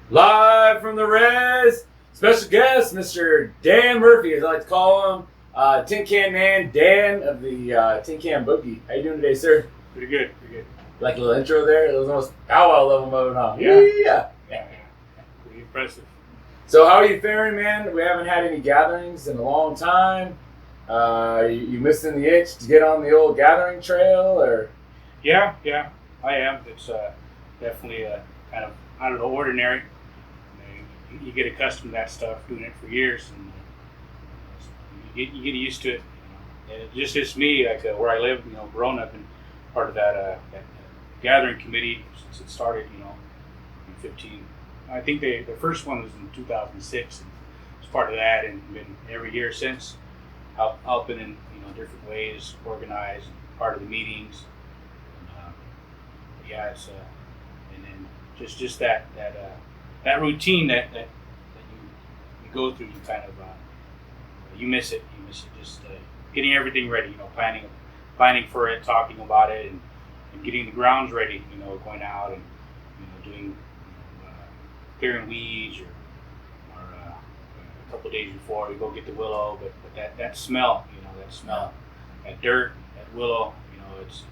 Live from the res, special guest, Mr. Dan Murphy, as I like to call him. Tin Can Man, Dan of the Tin Can Boogie. How you doing today, sir? Pretty good, pretty good. Like a little intro there? It was almost powwow level mode, huh? Yeah. Pretty impressive. So how are you faring, man? We haven't had any gatherings in a long time. You missing the itch to get on the old gathering trail, or? Yeah, I am. It's definitely kind of out of the ordinary. You get accustomed to that stuff, doing it for years, and you get used to it. And it just hits me, like where I live, Rona, I've been part of that gathering committee since it started, in 15. I think the first one was in 2006, and was part of that, and been every year since, helping in different ways, organize, part of the meetings. And, yeah, it's and then just that routine that you go through, you kind of you miss it. You miss it. Just getting everything ready. Planning for it, talking about it, and getting the grounds ready. Going out and doing clearing weeds or a couple of days before we go get the willow. But that smell, that dirt, that willow, it's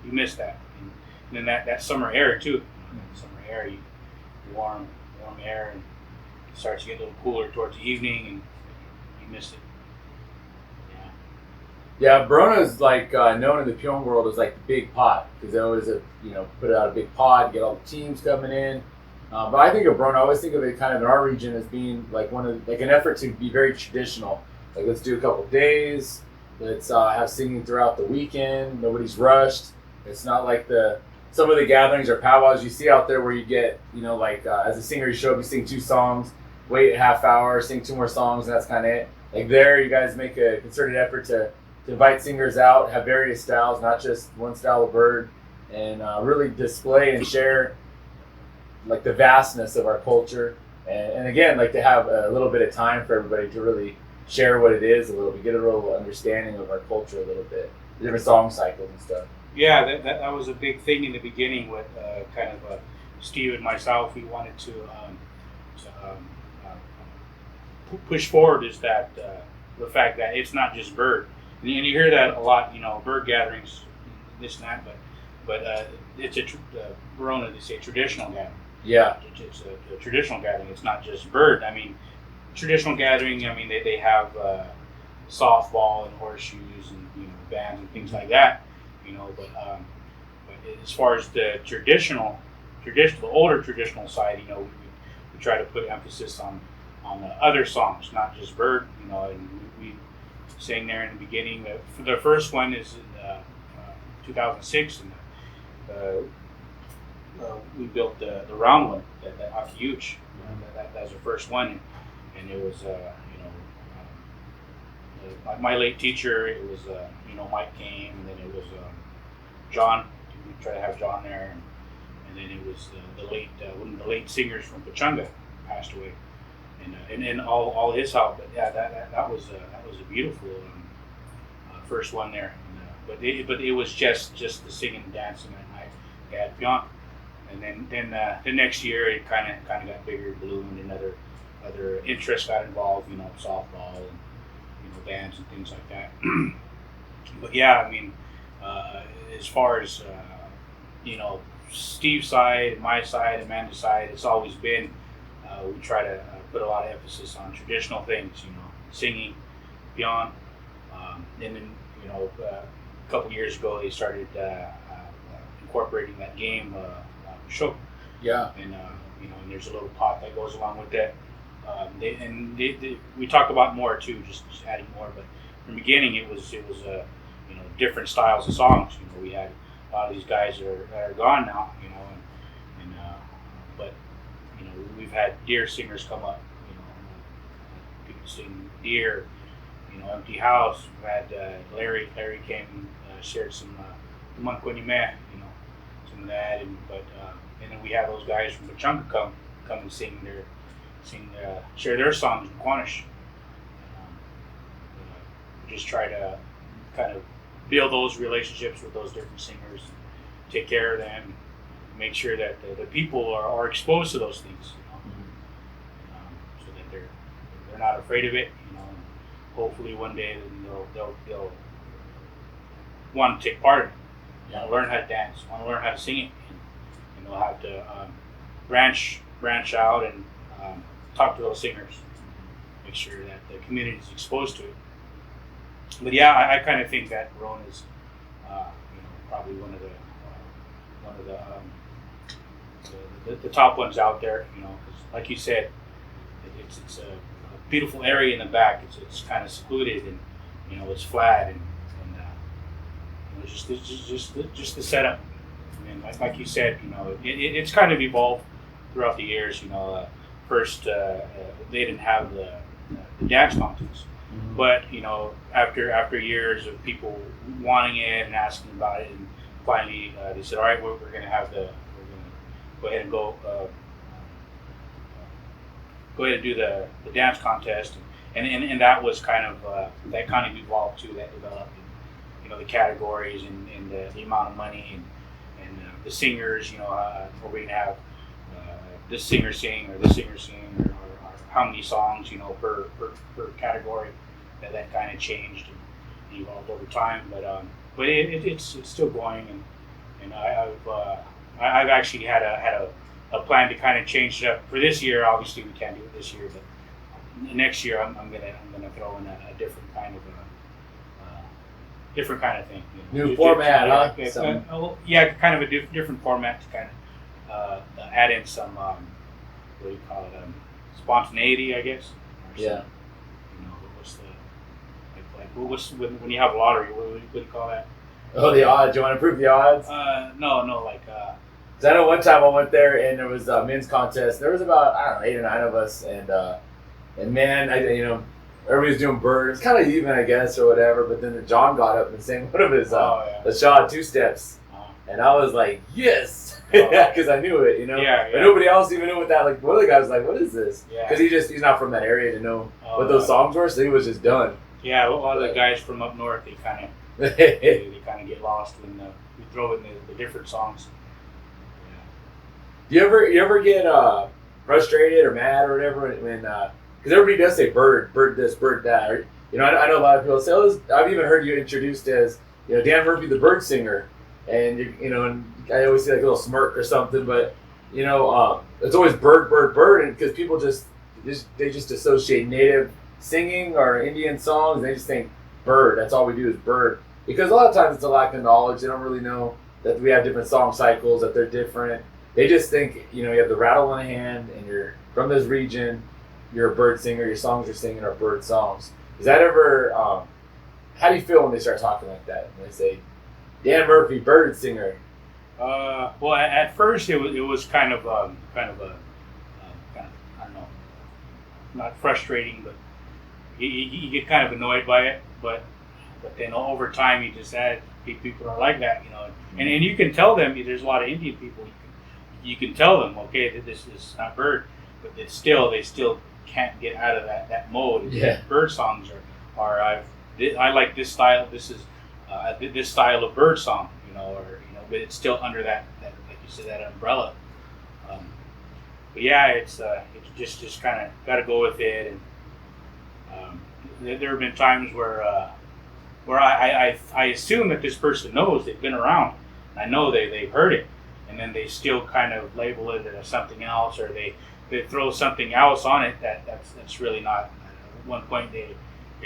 you miss that. And then that summer air too. Summer air, you warm air, and it starts to get a little cooler towards the evening, and you miss it. Yeah, Barona's like known in the Pyong world as like the big pot because they always put out a big pot, get all the teams coming in. But I think of Barona, I always think of it kind of in our region as being like an effort to be very traditional. Like let's do a couple days, let's have singing throughout the weekend. Nobody's rushed. It's not like some of the gatherings or powwows you see out there where you get as a singer you show up, you sing 2 songs, wait a half hour, sing 2 more songs, and that's kind of it. Like there, you guys make a concerted effort to invite singers out, have various styles, not just one style of bird, and really display and share like the vastness of our culture. And again, like to have a little bit of time for everybody to really share what it is a little bit, get a real understanding of our culture a little bit, the different song cycles and stuff. Yeah, that was a big thing in the beginning with Steve and myself. We wanted to push forward is that the fact that it's not just bird. And you hear that a lot, bird gatherings, this and that, but it's Verona, they say traditional gathering. Yeah. It's a traditional gathering. It's not just bird. I mean, traditional gathering, they have softball and horseshoes and, bands and things like that, but as far as the the older traditional side, we try to put emphasis on the other songs, not just bird, and we sang there in the beginning. The first one is in 2006, and we built the round one, that huge. That was the first one, and it was my late teacher. It was Mike came, and then it was John. We tried to have John there, and then it was the late one of the late singers from Pachanga passed away. And all his help, but yeah, that was a beautiful first one there. But it was just the singing and dancing that night at Pion, and then the next year it kind of got bigger, ballooned, and other interests got involved, softball and bands and things like that. But yeah, as far as Steve's side, my side, Amanda's side, it's always been we try to put a lot of emphasis on traditional things, singing, beyond. And then, a couple years ago, they started incorporating that game, show. Yeah. And, and there's a little pot that goes along with that. We talk about more too, just adding more. But from the beginning, it was different styles of songs. We had a lot of these guys that are gone now, but we've had deer singers come up, people sing deer, empty house. We've had Larry came and shared some Manquanime, some of that, and then we have those guys from Pachanga come and share their songs in Quanish. We just try to kind of build those relationships with those different singers, take care of them, make sure that the people are exposed to those things. not afraid of it. Hopefully one day they'll want to take part in it. Learn how to dance, want to learn how to sing it, and they'll have to branch out and talk to those singers, make sure that the community is exposed to it. But yeah, I kind of think that rona is probably one of the top ones out there. 'Cause like you said, it's a beautiful area in the back. It's kind of secluded, and it's flat, and just the setup. And like you said, it's kind of evolved throughout the years. First they didn't have the dance contests, but after years of people wanting it and asking about it, and finally they said, all right, we're going to go ahead and go ahead and do the dance contest, and that was kind of evolved too. That developed, the categories and the amount of money and the singers. Are we going to have this singer sing or this singer sing, or how many songs per category? That kind of changed and evolved over time, but it's still going, and I've actually had a plan to kind of change it up for this year. Obviously, we can't do it this year, but next year I'm gonna throw in a different kind of thing. New format, huh? Kind of a different format to kind of add in some what do you call it? Spontaneity, I guess. Yeah. What's when you have a lottery? What do you call that? Oh, the odds. You want to prove the odds? No, Cause I know one time I went there and there was a men's contest. There was about 8 or 9 of us, and man, everybody's doing birds, kind of even, I guess, or whatever. But then John got up and sang one of his the shot 2 steps, and I was like, yes, because I knew it, But nobody else even knew what that. Like one of the guys was like, what is this? Because he's not from that area to know what those songs were, so he was just done. Yeah, a lot of the guys from up north, they kind of get lost when we throw in the different songs. Do you ever get frustrated or mad or whatever when because everybody does say bird this, bird that. Or, I know a lot of people say, I've even heard you introduced as Dan Murphy, the bird singer, and and I always see like a little smirk or something, but it's always bird, and because people just associate native singing or Indian songs, and they just think bird. That's all we do is bird. Because a lot of times it's a lack of knowledge. They don't really know that we have different song cycles, that they're different. They just think, you have the rattle in the hand and you're from this region, you're a bird singer, your songs you're singing are bird songs. Is that ever, how do you feel when they start talking like that? When they say, Dan Murphy, bird singer? Well, at first it was kind of I don't know, not frustrating, but you get kind of annoyed by it, but then over time you just add people are like that, and you can tell them. There's a lot of Indian people. You can tell them, okay, this is not bird, but they still can't get out of that mode. Yeah. Bird songs are I like this style. This is this style of bird song, but it's still under that like you said, that umbrella. But yeah, it's just kind of got to go with it, and there have been times where I assume that this person knows, they've been around, and I know they've heard it, and then they still kind of label it as something else, or they throw something else on it that's really not. At one point they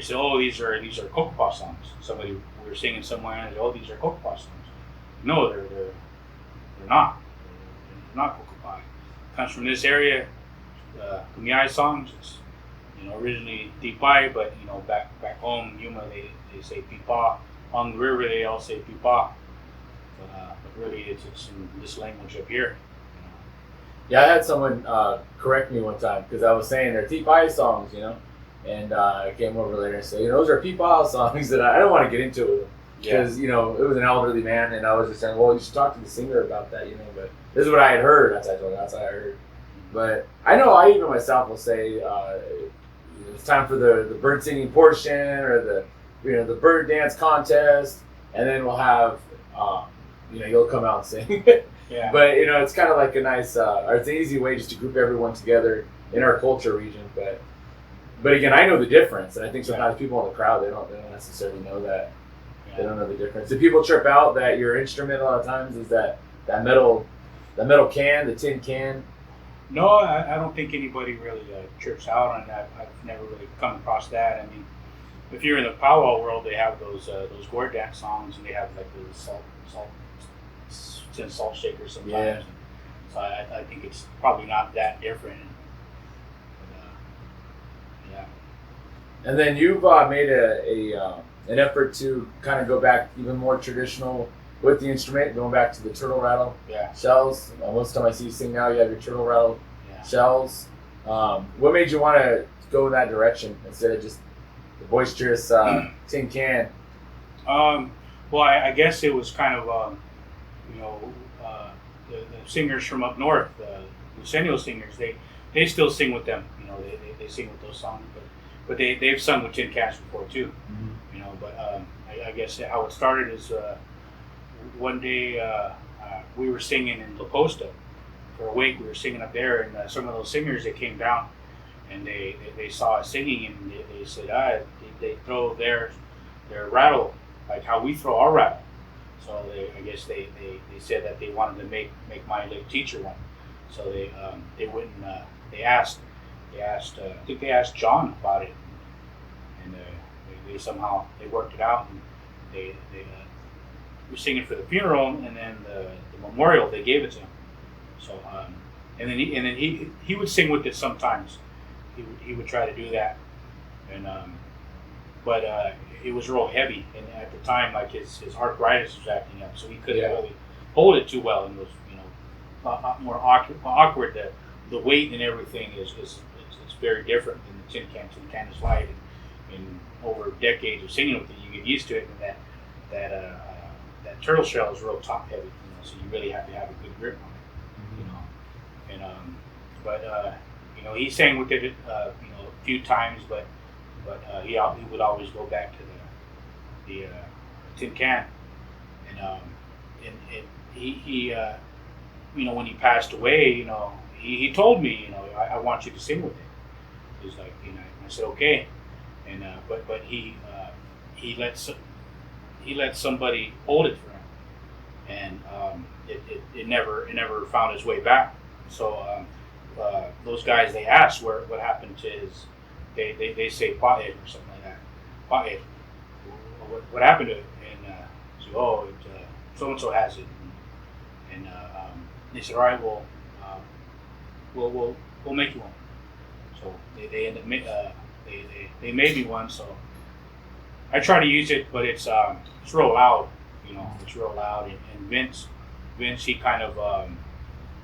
say, oh, these are Kokopah songs. Somebody, we were singing somewhere, and they say, oh, these are Kokopah songs. No, they're not. They're not Kokopah. It comes from this area. Kumeyaay songs. It's originally Tipai, but back home, Yuman, they say Pipa. On the river, they all say Pipa. But really, it's in this language up here. Yeah, I had someone correct me one time because I was saying they're Tipai songs, and I came over later and said, those are Pipa songs, and I don't want to get into it because it was an elderly man, and I was just saying, well, you should talk to the singer about that, but this is what I had heard. That's what I heard. But I know I even myself will say it's time for the bird singing portion or the bird dance contest, and then we'll have you'll come out and sing. Yeah. But it's kind of like a nice or it's an easy way just to group everyone together in our culture region. But but again, I know the difference, and I think sometimes people in the crowd they don't necessarily know that. Yeah. They don't know the difference. Do people trip out that your instrument a lot of times is that metal can, the tin can? No, I don't think anybody really trips out on that. I've never really come across that. I mean, if you're in the powwow world, they have those gourd dance songs, and they have like the tin salt shakers sometimes. Yeah. So I think it's probably not that different. But, yeah. And then you've made an effort to kind of go back even more traditional with the instrument, going back to the turtle rattle shells. Most of the time I see you sing now, you have your turtle rattle shells. What made you want to go in that direction instead of just the boisterous tin can? Well, I guess it was kind of, the singers from up north, the Lucenio singers, they still sing with them. They sing with those songs, but they've sung with tin cans before too. Mm-hmm. But I guess how it started is one day we were singing in La Costa for a week. We were singing up there, and some of those singers, they came down and they saw us singing, and they said, they throw their rattle like how we throw our rattle. So I guess they said that they wanted to make my late teacher one. So they went and they asked I think they asked John about it, and they somehow they worked it out, and they were singing for the funeral, and then the memorial they gave it to him. So and then he would sing with it sometimes. He would try to do that, and but it was real heavy, and at the time, like his arthritis was acting up, so he couldn't really hold it too well, and it was a lot more awkward. The weight and everything is very different than the tin can. Tin can is light, and over decades of singing with it, you get used to it, and that turtle shell is real top heavy, so you really have to have a good grip on it, and but he sang with it a few times, but he would always go back to the tin can, and he when he passed away, he told me, I want you to sing with it. He's like, I said okay, and but he let somebody hold it for him, and it never found its way back. So those guys, they asked what happened to his, they say pothead or something like that. Pothead. What happened to it? And so so and so has it, and they said, all right, well, we'll make you one. So they ended up they made me one. So I try to use it, but it's real loud. It's real loud. And Vince, he kind of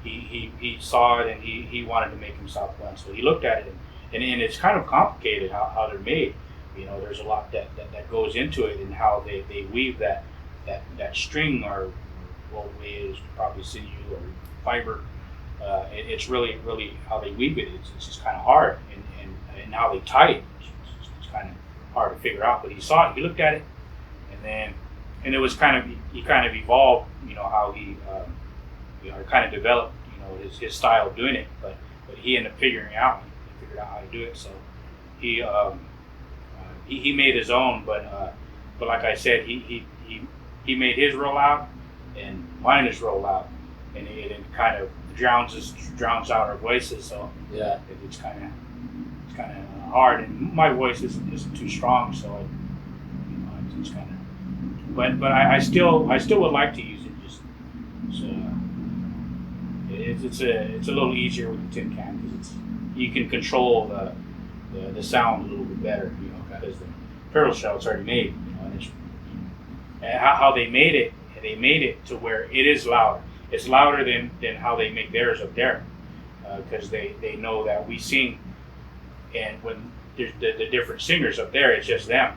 he saw it, and he wanted to make himself one. So he looked at it, and it's kind of complicated how they're made. There's a lot that goes into it, and how they weave that string, or what way it is, probably sinew or fiber. It's really how they weave it. It's just kind of hard, and how they tie it. It's kind of hard to figure out. But he saw it, he looked at it, and it was he kind of evolved. How he kind of developed his style of doing it. But he ended up figuring out. He figured out how to do it. So he made his own. But like I said, he made his real loud, and mine is real loud, and it kind of drowns out our voices. So it's kind of hard, and my voice isn't too strong, so it's kind of. But I still would like to use it. It's a little easier with the tin can, because you can control the sound a little bit better, because the turtle shell is already made, and it's and how they made it. They made it to where it is louder. It's louder than how they make theirs up there, because they know that we sing, and when there's the different singers up there, it's just them,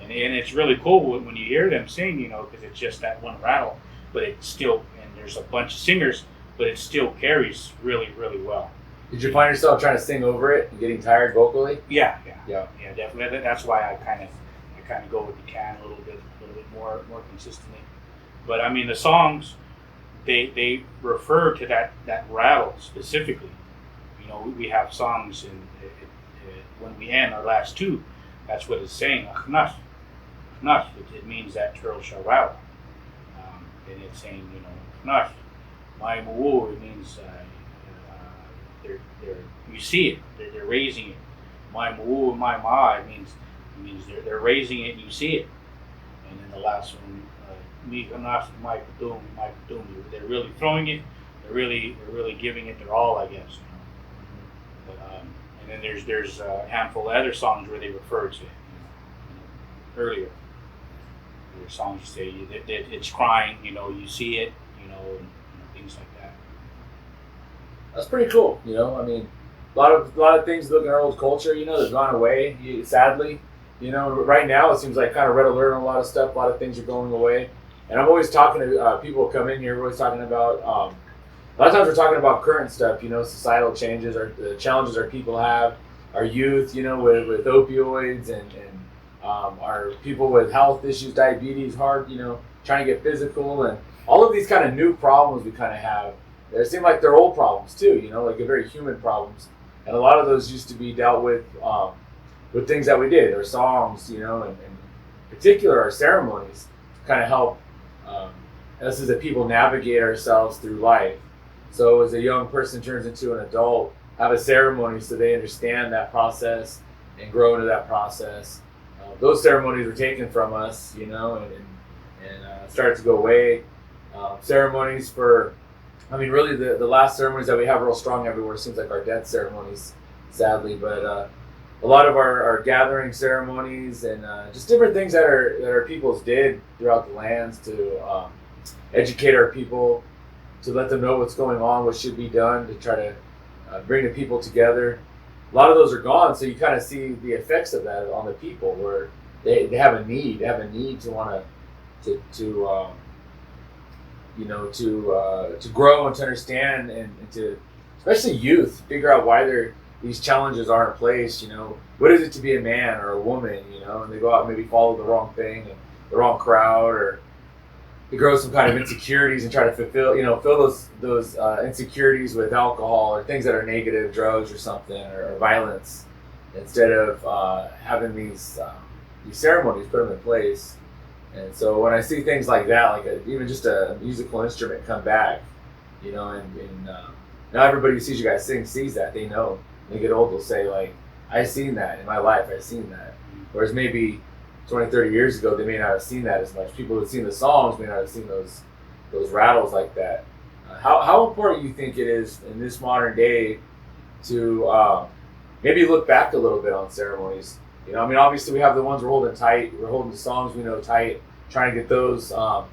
and it's really cool when you hear them sing, because it's just that one rattle, but it's still, and there's a bunch of singers, but it still carries really, really well. Did you find yourself trying to sing over it and getting tired vocally? Yeah, definitely. That's why I kind of go with the can a little bit more consistently. But I mean, the songs, they refer to that rattle specifically. We have songs when we end our last two, that's what it's saying. Achnas, achnas. It means that turtle shall rattle. And it's saying, achnas. My mu'u, it means they're you see it. They're raising it. My mu'u, my ma, it means they're raising it and you see it. And then the last one, mi achnas, my patum, they're really throwing it. They're really giving it their all, I guess. But, and then there's a handful of other songs where they refer to it. Earlier, there's songs you say that it's crying. You see it. And things like that. That's pretty cool. I mean, a lot of things look in our old culture. They've gone away. Sadly, right now it seems like kind of red alert on a lot of stuff. A lot of things are going away. And I'm always talking to people who come in here. We're always talking about. A lot of times we're talking about current stuff. Societal changes, or the challenges our people have, our youth. With opioids and our people with health issues, diabetes, heart. Trying to get physical and all of these kind of new problems we kind of have. They seem like they're old problems too. Like they're very human problems, and a lot of those used to be dealt with things that we did, our songs, and in particular our ceremonies, kind of help us as a people navigate ourselves through life. So as a young person turns into an adult, have a ceremony so they understand that process and grow into that process. Those ceremonies were taken from us, and started to go away. Ceremonies for, really the last ceremonies that we have real strong everywhere seems like our death ceremonies, sadly. But a lot of our gathering ceremonies and just different things that our peoples did throughout the lands to educate our people, to let them know what's going on, what should be done, to try to bring the people together. A lot of those are gone, so you kind of see the effects of that on the people, where they have a need to want to grow and to understand and to, especially youth, figure out why these challenges are in place. What is it to be a man or a woman? And they go out and maybe follow the wrong thing and the wrong crowd, or they grow some kind of insecurities and try to fill those insecurities with alcohol or things that are negative, drugs or something, or violence, instead of having these ceremonies, put them in place. And so when I see things like that, like even just a musical instrument come back, and now everybody who sees you guys sing sees that. They know. When they get old, they'll say, like, I've seen that in my life. I've seen that. Whereas maybe 20, 30 years ago, they may not have seen that as much. People who have seen the songs may not have seen those rattles like that. How important you think it is in this modern day to maybe look back a little bit on ceremonies? Obviously we have the ones we're holding tight. We're holding the songs we know tight, trying to get those to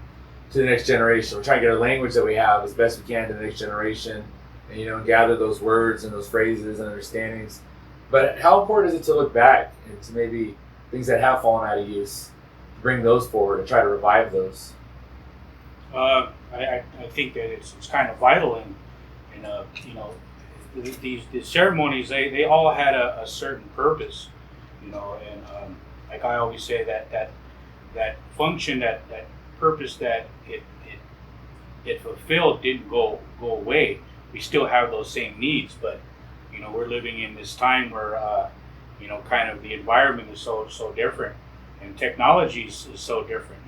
the next generation. We're trying to get our language that we have as best we can to the next generation, and gather those words and those phrases and understandings. But how important is it to look back and to maybe things that have fallen out of use, bring those forward and try to revive those? I think that it's kind of vital, these ceremonies, they all had a certain purpose, and like I always say, that function, that purpose that it fulfilled didn't go away. We still have those same needs, but we're living in this time where kind of the environment is so different, and technology is so different.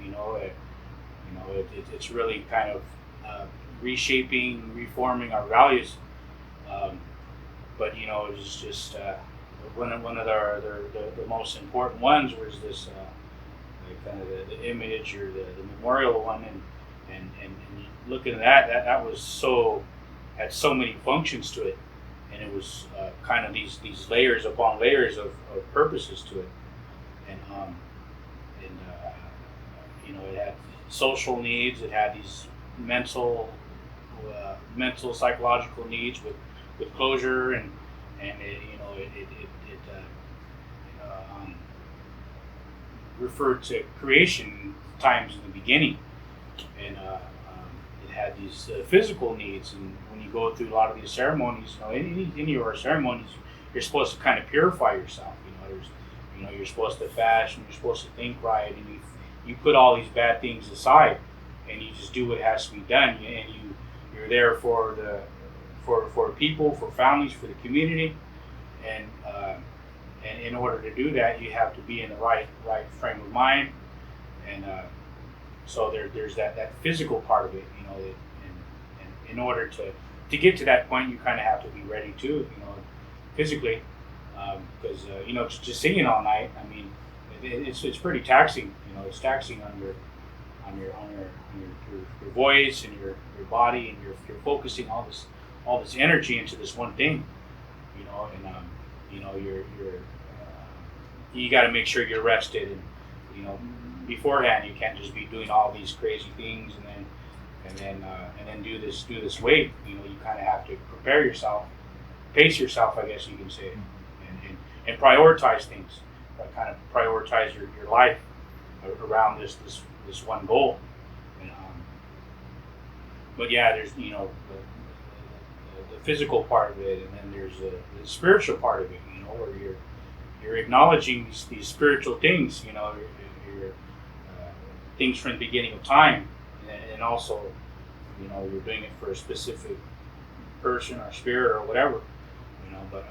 It's really kind of reshaping, reforming our values. But it's just one of the most important ones was this kind of the image, or the memorial one, and looking at that was had so many functions to it, and it was kind of these layers upon layers of purposes to it, and it had social needs, it had these mental psychological needs with closure, and it referred to creation times in the beginning, and it had these physical needs. And when you go through a lot of these ceremonies, any of our ceremonies, you're supposed to kind of purify yourself. You're supposed to fast, and you're supposed to think right, and you put all these bad things aside, and you just do what has to be done, and you're there for people, for families, for the community, and And in order to do that, you have to be in the right frame of mind, and so there's that physical part of it, and in order to get to that point, you kind of have to be ready too, physically, because just singing all night. I mean, it's pretty taxing. It's taxing on your voice and your body, and you're focusing all this energy into this one thing, and you got to make sure you're rested, and beforehand you can't just be doing all these crazy things and then do this weight. You kind of have to prepare yourself, pace yourself, I guess you can say, and prioritize things, kind of prioritize your life around this one goal. And, but yeah, there's the physical part of it, and then there's the spiritual part of it, where you're acknowledging these spiritual things, your things from the beginning of time, and also you're doing it for a specific person or spirit or whatever, but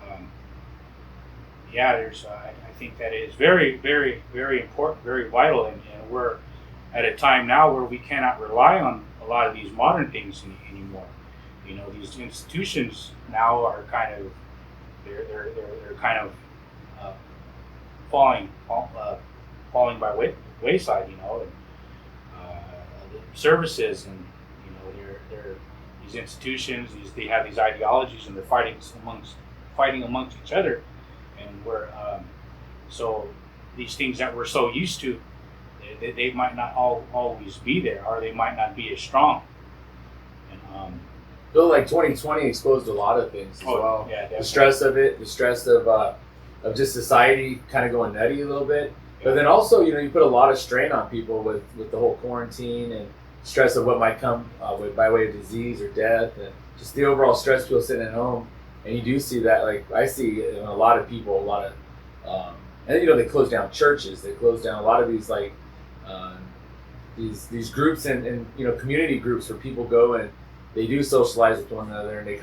yeah, there's I think that is very, very, very important, very vital, and we're at a time now where we cannot rely on a lot of these modern things anymore. These institutions now are kind of they're kind of falling by wayside. And the services, and they're these institutions. They have these ideologies, and they're fighting amongst each other, and we're so these things that we're so used to, they might not always be there, or they might not be as strong. And I feel like 2020 exposed a lot of things as well. Yeah, definitely. The stress of just society kind of going nutty a little bit. But then also, you put a lot of strain on people with the whole quarantine and stress of what might come by way of disease or death, and just the overall stress people sitting at home. And you do see that, like I see a lot of people, and then, they close down churches, they close down a lot of these these groups and community groups where people go and they do socialize with one another, and they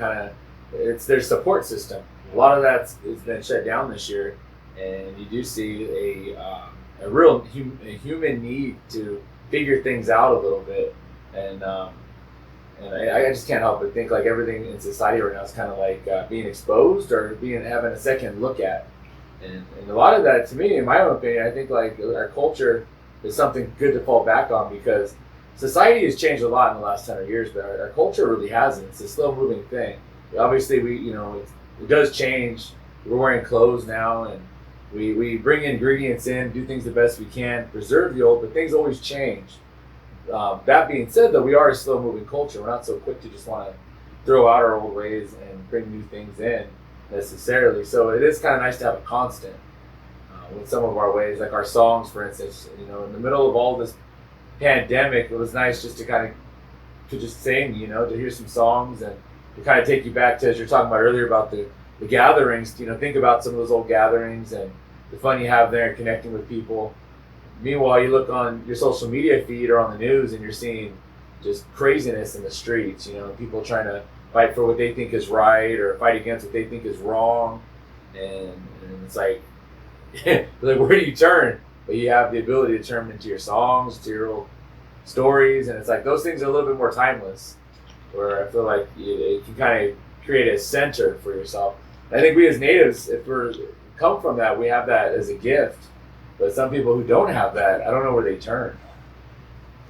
it's their support system. A lot of that's been shut down this year, and you do see a real human need to figure things out a little bit, and I just can't help but think like everything in society right now is kind of like being exposed or having a second look at, and a lot of that, to me, in my own opinion, I think like our culture is something good to fall back on, because society has changed a lot in the last 100 years, but our culture really hasn't. It's a slow moving thing. Obviously, it does change. We're wearing clothes now, and we bring ingredients in, do things the best we can, preserve the old, but things always change. That being said, though, we are a slow-moving culture. We're not so quick to just want to throw out our old ways and bring new things in necessarily. So it is kind of nice to have a constant with some of our ways, like our songs, for instance. In the middle of all this pandemic, it was nice just to just sing, to hear some songs and to kind of take you back to, as you're talking about earlier about the gatherings. Think about some of those old gatherings and the fun you have there, connecting with people. Meanwhile, you look on your social media feed or on the news, and you're seeing just craziness in the streets. People trying to fight for what they think is right or fight against what they think is wrong, and it's like, like, where do you turn? But you have the ability to turn into your songs, to your old stories, and it's like those things are a little bit more timeless. Where I feel like you can kind of create a center for yourself. And I think we as natives, if we're come from that, we have that as a gift. But some people who don't have that, I don't know where they turn.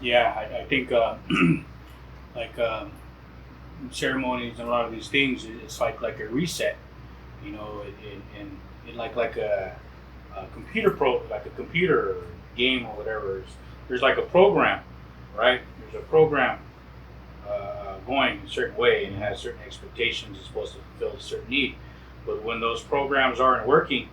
Yeah, I think like ceremonies and a lot of these things, it's like a reset, in like a computer game or whatever. There's like a program, right? There's a program going a certain way, and it has certain expectations. It's supposed to fulfill a certain need. But when those programs aren't working,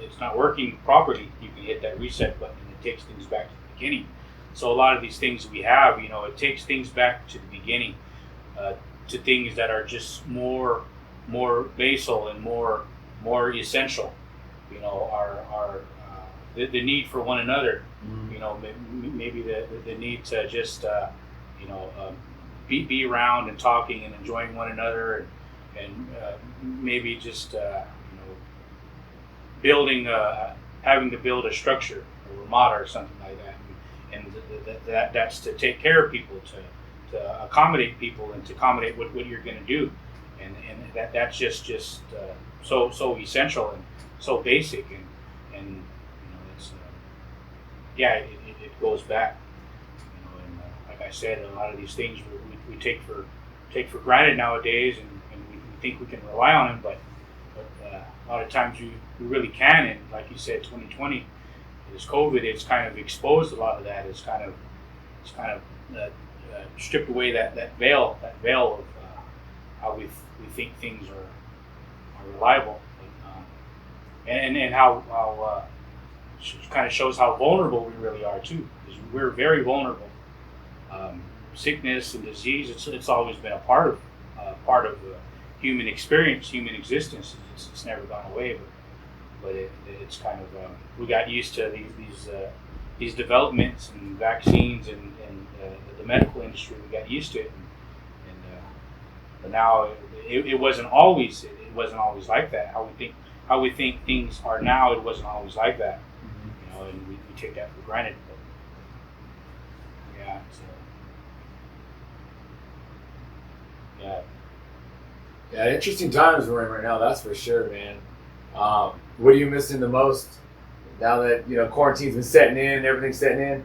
it's not working properly, you can hit that reset button, and it takes things back to the beginning. So a lot of these things we have, it takes things back to the beginning, to things that are just more basal and more essential. Our the need for one another. Maybe the need to just be around and talking and enjoying one another, and maybe just building, having to build a structure, a ramada or something like that, and that's to take care of people, to accommodate people, and to accommodate what you're going to do, and that's just so essential and so basic, and it's it goes back, and like I said, a lot of these things we take for granted nowadays, and we think we can rely on them, but a lot of times we really can, and like you said, 2020, this COVID, it's kind of exposed a lot of that. It's kind of stripped away that veil of how we think things are reliable, and how kind of shows how vulnerable we really are too, because we're very vulnerable. Sickness and disease, it's always been a part of human experience, human existence. It's never gone away, but it's kind of we got used to these developments and vaccines and the medical industry. We got used to it, but now it wasn't always like that. How we think things are now, it wasn't always like that. And we take that for granted. But yeah, so yeah. Yeah, interesting times we're in right now, that's for sure, man. What are you missing the most now that quarantine's been setting in, everything's setting in?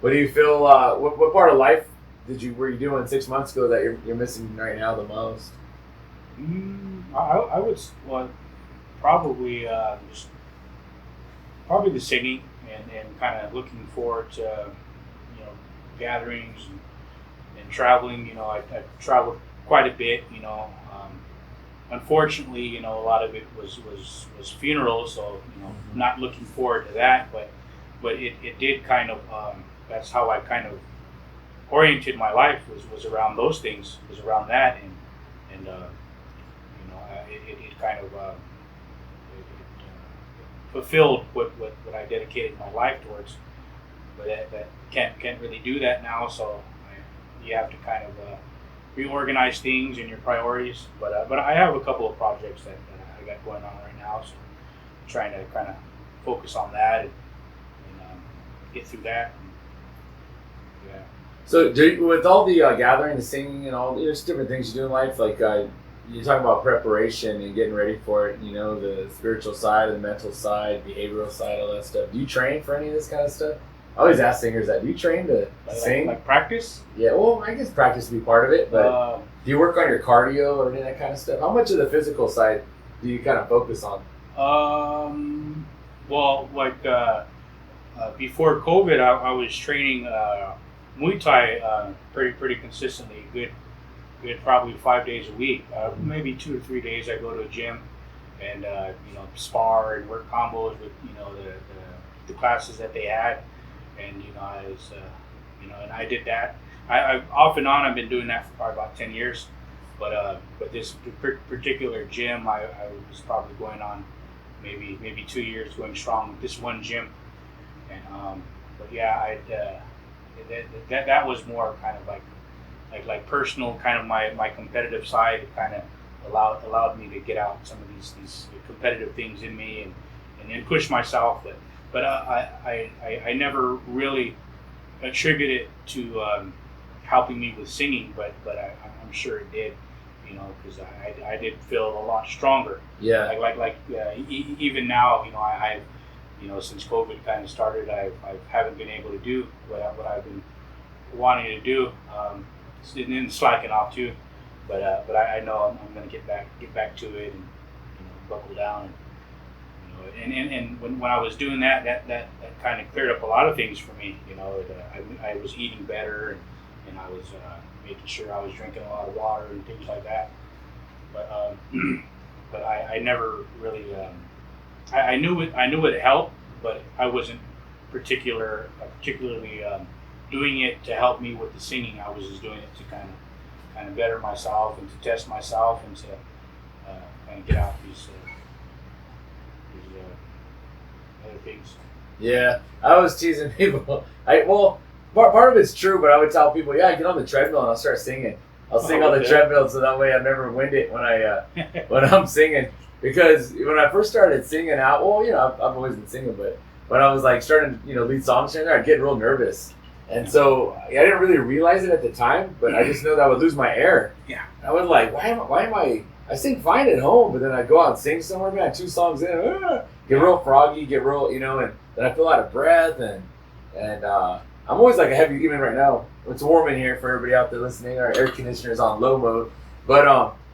What do you feel? What part of life were you doing 6 months ago that you're missing right now the most? I would probably probably the singing and kind of looking forward to gatherings and traveling. I traveled quite a bit. Unfortunately, a lot of it was funerals, so not looking forward to that. But it did kind of that's how I kind of oriented my life was around those things, was around that, and it kind of fulfilled what I dedicated my life towards. But that can't really do that now, so you have to kind of reorganize things and your priorities, but I have a couple of projects that I got going on right now, so I'm trying to kind of focus on that and get through that. Yeah. So with all the gathering, the singing, and all there's different things you do in life, like you're talking about preparation and getting ready for it, the spiritual side, the mental side, behavioral side, all that stuff. Do you train for any of this kind of stuff? I always ask singers that. Do you train to sing? Like practice? Yeah, well, I guess practice would be part of it, but do you work on your cardio or any of that kind of stuff? How much of the physical side do you kind of focus on? Well, like before COVID, I was training Muay Thai pretty consistently. Good, probably 5 days a week. Maybe 2 or 3 days I go to a gym and spar and work combos with the classes that they had. And I was, and I did that. I off and on I've been doing that for probably about 10 years. But this particular gym, I was probably going on maybe 2 years going strong with this one gym. And but yeah, that was more kind of like personal, kind of my competitive side. It kind of allowed me to get out some of these competitive things in me and push myself. But I never really attribute it to helping me with singing, but I'm sure it did, because I did feel a lot stronger. Yeah. Even now, I've since COVID kind of started, I haven't been able to do what I've been wanting to do, and then slacking off too. But I know I'm going to get back to it and buckle down. And when I was doing that kind of cleared up a lot of things for me. I was eating better, and I was making sure I was drinking a lot of water and things like that. But I never really I knew it helped, but I wasn't particularly doing it to help me with the singing. I was just doing it to kind of better myself and to test myself and to kind of get out these other things. Yeah, I was teasing people. Part of it's true, but I would tell people, yeah, get on the treadmill and I'll start singing. I'll sing on the treadmill, so that way I'm never winded when I'm singing. because when I first started singing out, well, I've always been singing, but when I was like starting, lead songs here and there, I'd get real nervous. And so I didn't really realize it at the time, but I just know that I would lose my air. Yeah. I was like, why am I sing fine at home, but then I go out and sing somewhere, man, 2 songs in, get real froggy, get real, and then I feel out of breath, and I'm always like a heavy, even right now, it's warm in here for everybody out there listening, our air conditioner is on low mode, but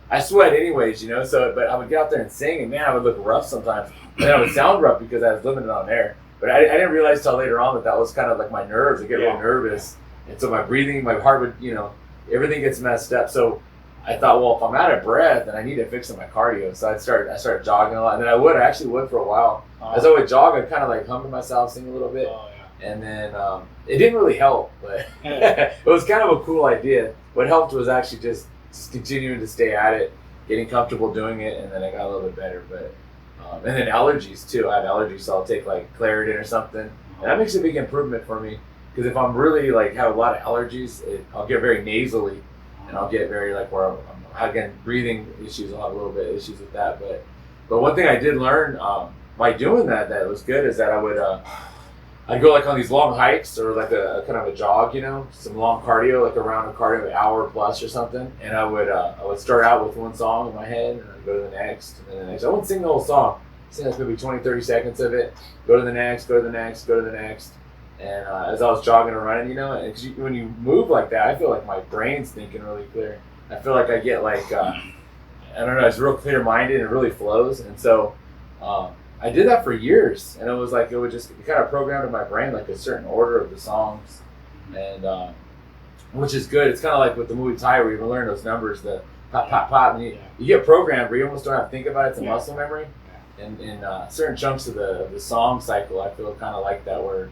I sweat anyways, so, but I would get out there and sing, and man, I would look rough sometimes, and I would sound rough because I was limited on air. But I didn't realize till later on that was kind of like my nerves. I get real nervous. And so my breathing, my heart would, everything gets messed up. So I thought, well, if I'm out of breath, then I need to fix my cardio. So I started jogging a lot. And then I actually would for a while. As I would jog, I'd kind of like hum to myself, sing a little bit. And then it didn't really help, but it was kind of a cool idea. What helped was actually just continuing to stay at it, getting comfortable doing it, and then I got a little bit better. But and then allergies too. I have allergies, so I'll take like Claritin or something, and that makes a big improvement for me. Because if I'm really like have a lot of allergies, I'll get very nasally, and I'll get very like where I'm again breathing issues. I'll have a little bit of issues with that. But one thing I did learn by doing that was good is that I'd go like on these long hikes or like a kind of a jog, some long cardio, like around a cardio an hour plus or something. And I would start out with one song in my head and then go to the next and then the next. I wouldn't sing the whole song. I sing like maybe 20, 30 seconds of it. Go to the next, go to the next, go to the next. And as I was jogging or running, and when you move like that, I feel like my brain's thinking really clear. I feel like I get like, I don't know, it's real clear-minded and it really flows. And so I did that for years, and it was like it kind of programmed in my brain like a certain order of the songs, and which is good. It's kind of like with the Muay Thai where you learn those numbers, the pop, pop, pop, and you get programmed where you almost don't have to think about it. It's a muscle memory, and in certain chunks of the song cycle, I feel kind of like that where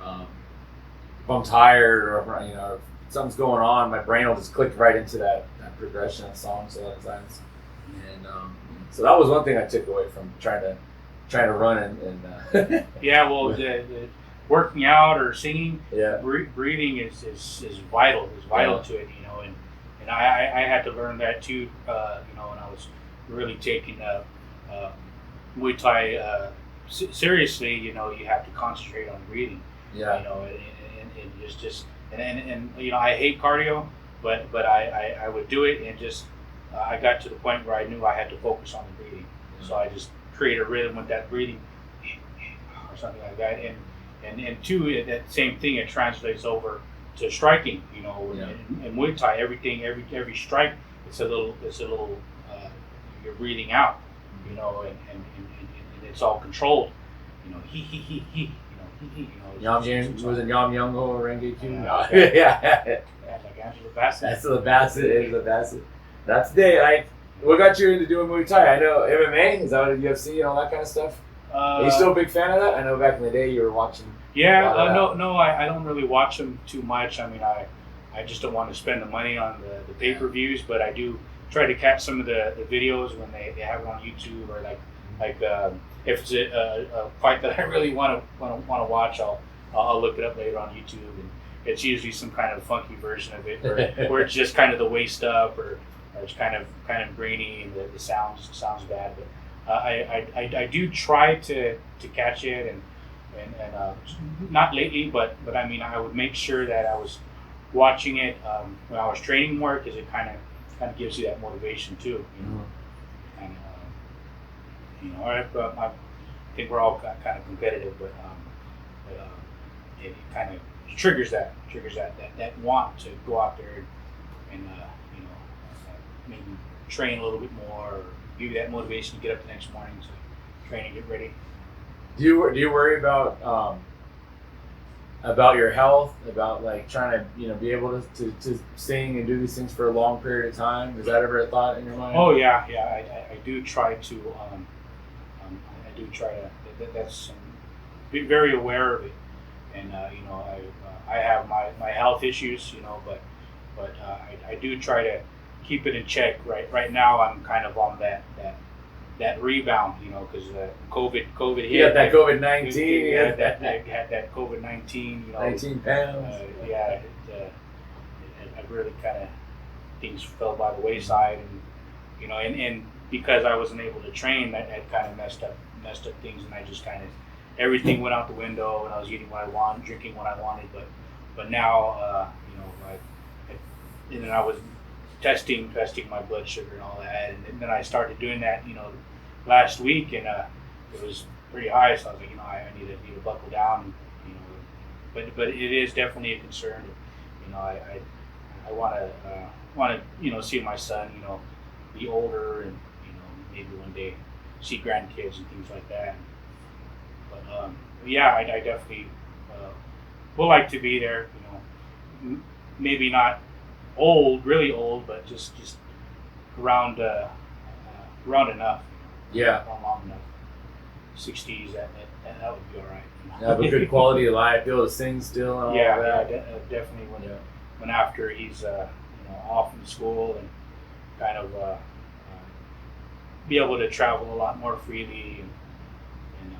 if I'm tired or if something's going on, my brain will just click right into that progression of songs a lot of times, and so that was one thing I took away from trying to run and yeah, well, the working out or singing, yeah, breathing is vital. Is vital to it, and I had to learn that too. When I was really taking Muay Thai seriously, you have to concentrate on breathing. Yeah. And just I hate cardio, but I would do it and just I got to the point where I knew I had to focus on the breathing, so I just create a rhythm with that breathing or something like that, and two, that same thing, it translates over to striking. In Muay Thai, every strike, it's a little you're breathing out, and it's all controlled. He. Yam Yang was it Yam Young or Renge Q? Yeah, like Angela Bassett. That's the Bassett. Angela Bassett. That's the day. What got you into doing Muay Thai? I know MMA. Is that what UFC and all that kind of stuff? Are you still a big fan of that? I know back in the day you were watching. Yeah, no, I don't really watch them too much. I mean, I just don't want to spend the money on the pay-per-views, but I do try to catch some of the videos when they have it on YouTube, or like if it's a fight that I really want to watch, I'll look it up later on YouTube, and it's usually some kind of funky version of it, where it's just kind of the waist up, or it's kind of grainy and the sounds bad. But I do try to catch it, and not lately, but I mean, I would make sure that I was watching it when I was training more, because it kind of gives you that motivation too. And I think we're all kind of competitive, but it kind of triggers that want to go out there and maybe train a little bit more, or give you that motivation to get up the next morning to train and get ready. Do you worry about your health, about like trying to be able to sing and do these things for a long period of time? Is that ever a thought in your mind? Oh yeah, I do try to. I do try to. That's be very aware of it, and I have my health issues, but I do try to keep it in check. Right now, I'm kind of on that rebound, because COVID hit. You got that COVID-19. Had that COVID-19. 19 pounds. It really kind of things fell by the wayside, and because I wasn't able to train, that kind of messed up things, and I just kind of everything went out the window, and I was eating what I wanted, drinking what I wanted. But now, and then I was testing my blood sugar and all that, and then I started doing that, last week, and it was pretty high. So I was like, I need to buckle down, but it is definitely a concern. I want to see my son, be older, and maybe one day see grandkids and things like that. But yeah, I definitely would like to be there. Maybe not old, really old, but just around enough. Yeah. Around long enough. 60s, that would be all right. Have a good quality of life, be able to sing still and all that. Definitely when after he's off from school, and kind of be able to travel a lot more freely, and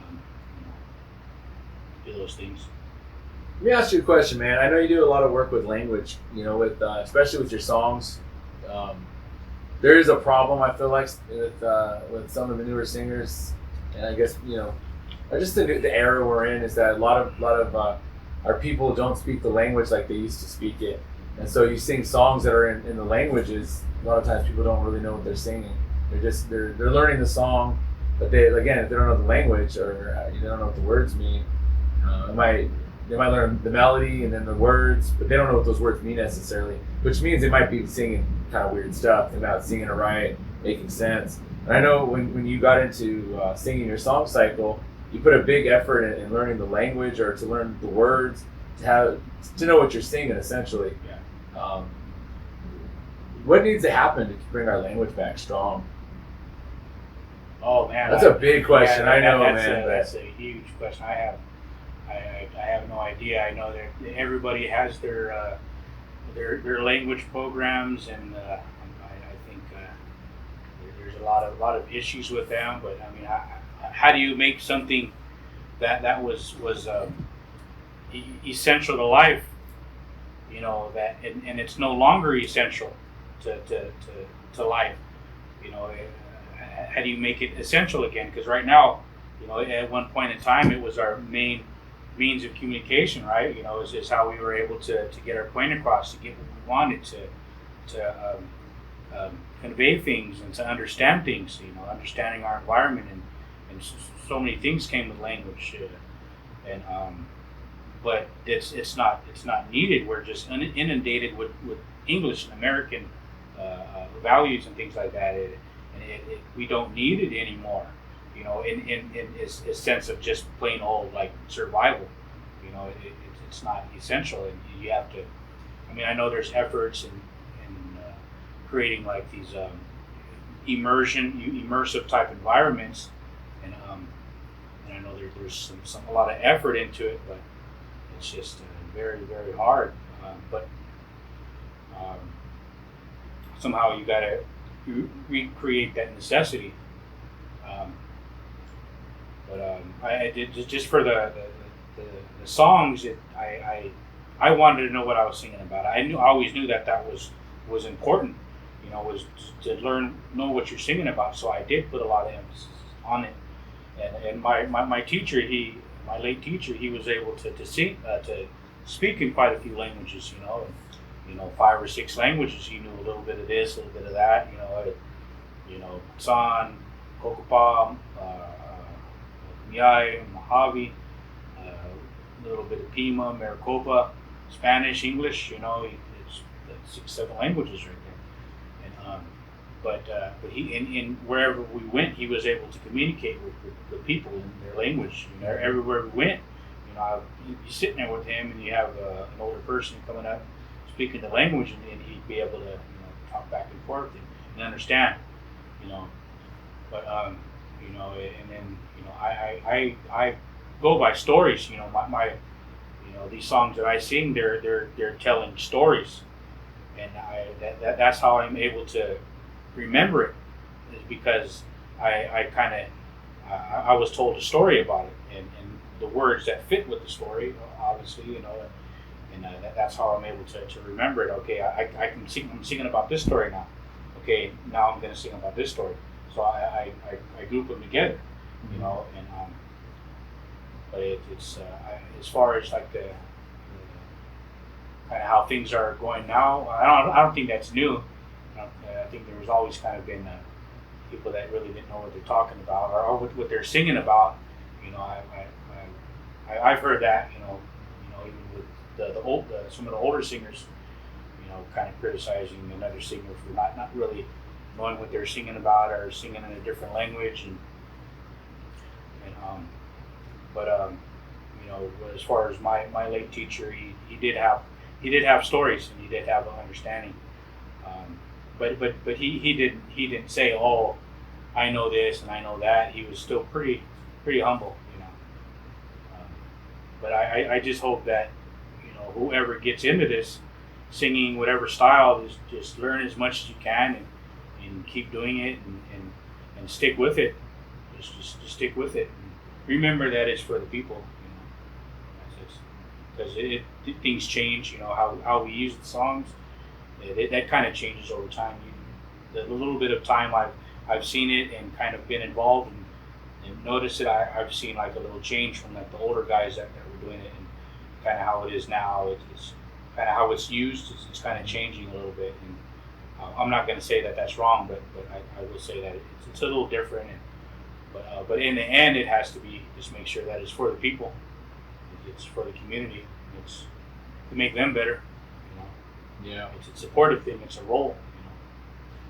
do those things. Let me ask you a question, man. I know you do a lot of work with language, with especially with your songs. There is a problem, I feel like, with some of the newer singers, and I guess just the era we're in is that a lot of our people don't speak the language like they used to speak it, and so you sing songs that are in the languages. A lot of times people don't really know what they're singing. They're learning the song, but if they don't know the language, or they don't know what the words mean, they might learn the melody and then the words, but they don't know what those words mean necessarily, which means they might be singing kind of weird stuff. They're not singing it right, making sense. And I know when you got into singing your song cycle, you put a big effort in learning the language, or to learn the words, to know what you're singing, essentially. Yeah. What needs to happen to bring our language back strong? Oh man, that's a big question. Yeah, I know, that's a huge question. I have no idea. I know that everybody has their language programs, and I think there's a lot of issues with them. But I mean, how do you make something that was essential to life? That and it's no longer essential to life. How do you make it essential again? Because right now, at one point in time, it was our main means of communication, right? Is how we were able to get our point across, to get what we wanted, to convey things, and to understand things. Understanding our environment, and so many things came with language, and but it's not needed. We're just inundated with English and American values and things like that, we don't need it anymore. In a sense of just plain old like survival. It's not essential, and you have to. I mean, I know there's efforts in creating like these immersive type environments, and I know there's a lot of effort into it, but it's just very, very hard. But somehow you got to recreate that necessity. I did just for the songs. I wanted to know what I was singing about. I always knew that was important. Was to know what you're singing about. So I did put a lot of emphasis on it. And my teacher, my late teacher, he was able to sing, to speak in quite a few languages. And 5 or 6 languages. He knew a little bit of this, a little bit of that. San, Kokopam, Miyai, Mojave, a little bit of Pima, Maricopa, Spanish, English. It's 6, 7 languages right there. And but he in wherever we went, he was able to communicate with the people in their language. Everywhere we went, you'd be sitting there with him, and you have an older person coming up speaking the language, and he'd be able to talk back and forth and understand. But and then I go by stories. My these songs that I sing, they're telling stories, and that's how I'm able to remember it, is because I was told a story about it, and the words that fit with the story, obviously, and that's how I'm able to remember it. Okay, I'm singing about this story now. Okay, now I'm going to sing about this story. so I group them together, you know, and but it's as far as like the kind of how things are going now. I don't think that's new. I think there was always kind of been people that really didn't know what they're talking about or what they're singing about. You know, I've heard that. You know, even with some of the older singers, you know, kind of criticizing another singer for not really knowing what they're singing about or singing in a different language and but you know, as far as my late teacher, he did have stories and he did have an understanding. But he didn't say, oh, I know this and I know that. He was still pretty humble, you know. But I just hope that, you know, whoever gets into this singing whatever style, just learn as much as you can and keep doing it and stick with it. Just stick with it. And remember that it's for the people, you know, because things change. You know how we use the songs. That kind of changes over time. The little bit of time I've seen it and kind of been involved and noticed it, I've seen like a little change from like the older guys that were doing it and kind of how it is now. It's kind of how it's used. It's kind of changing a little bit. And I'm not going to say that that's wrong, but I will say that it's a little different. But in the end, it has to be just make sure that it's for the people. It's for the community. It's to make them better. Yeah, it's a supportive thing. It's a role. You know?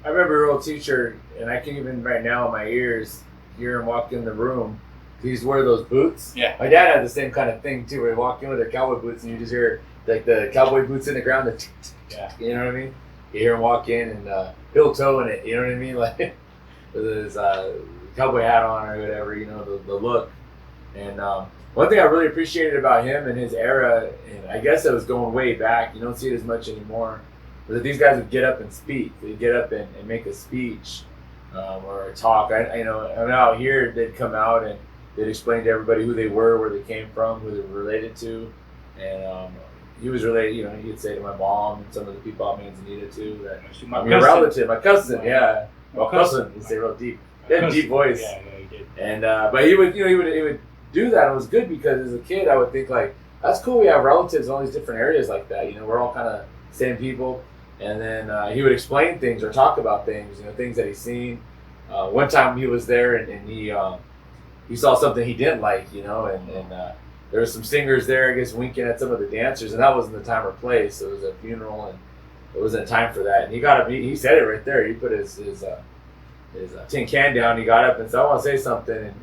I remember your old teacher, and I can even right now in my ears hear him walk in the room. He's wear those boots. Yeah. My dad had the same kind of thing too, where he walk in with their cowboy boots, and you just hear like the cowboy boots in the ground. Yeah. You know what I mean? You hear him walk in and heel toe in it. You know what I mean? Like with his cowboy hat on or whatever. You know the look. And one thing I really appreciated about him and his era, and I guess it was going way back, you don't see it as much anymore, was that these guys would get up and speak. They'd get up and make a speech or a talk. Out here, they'd come out and they'd explain to everybody who they were, where they came from, who they were related to. And he was related, you know, he'd say to my mom and some of the people out in Manzanita too, that I'm your relative, my cousin, yeah. Well, cousin, he'd say real deep. He had a deep voice. Yeah, he did. And but he would do that. It was good because as a kid I would think like, that's cool, we have relatives in all these different areas like that, you know, we're all kind of same people. And then he would explain things or talk about things, you know, things that he's seen. One time he was there and he saw something he didn't like, you know, and there was some singers there, I guess, winking at some of the dancers, and that wasn't the time or place. It was a funeral and it wasn't time for that. And he got up, he said it right there. He put his tin can down, he got up and said, I want to say something, and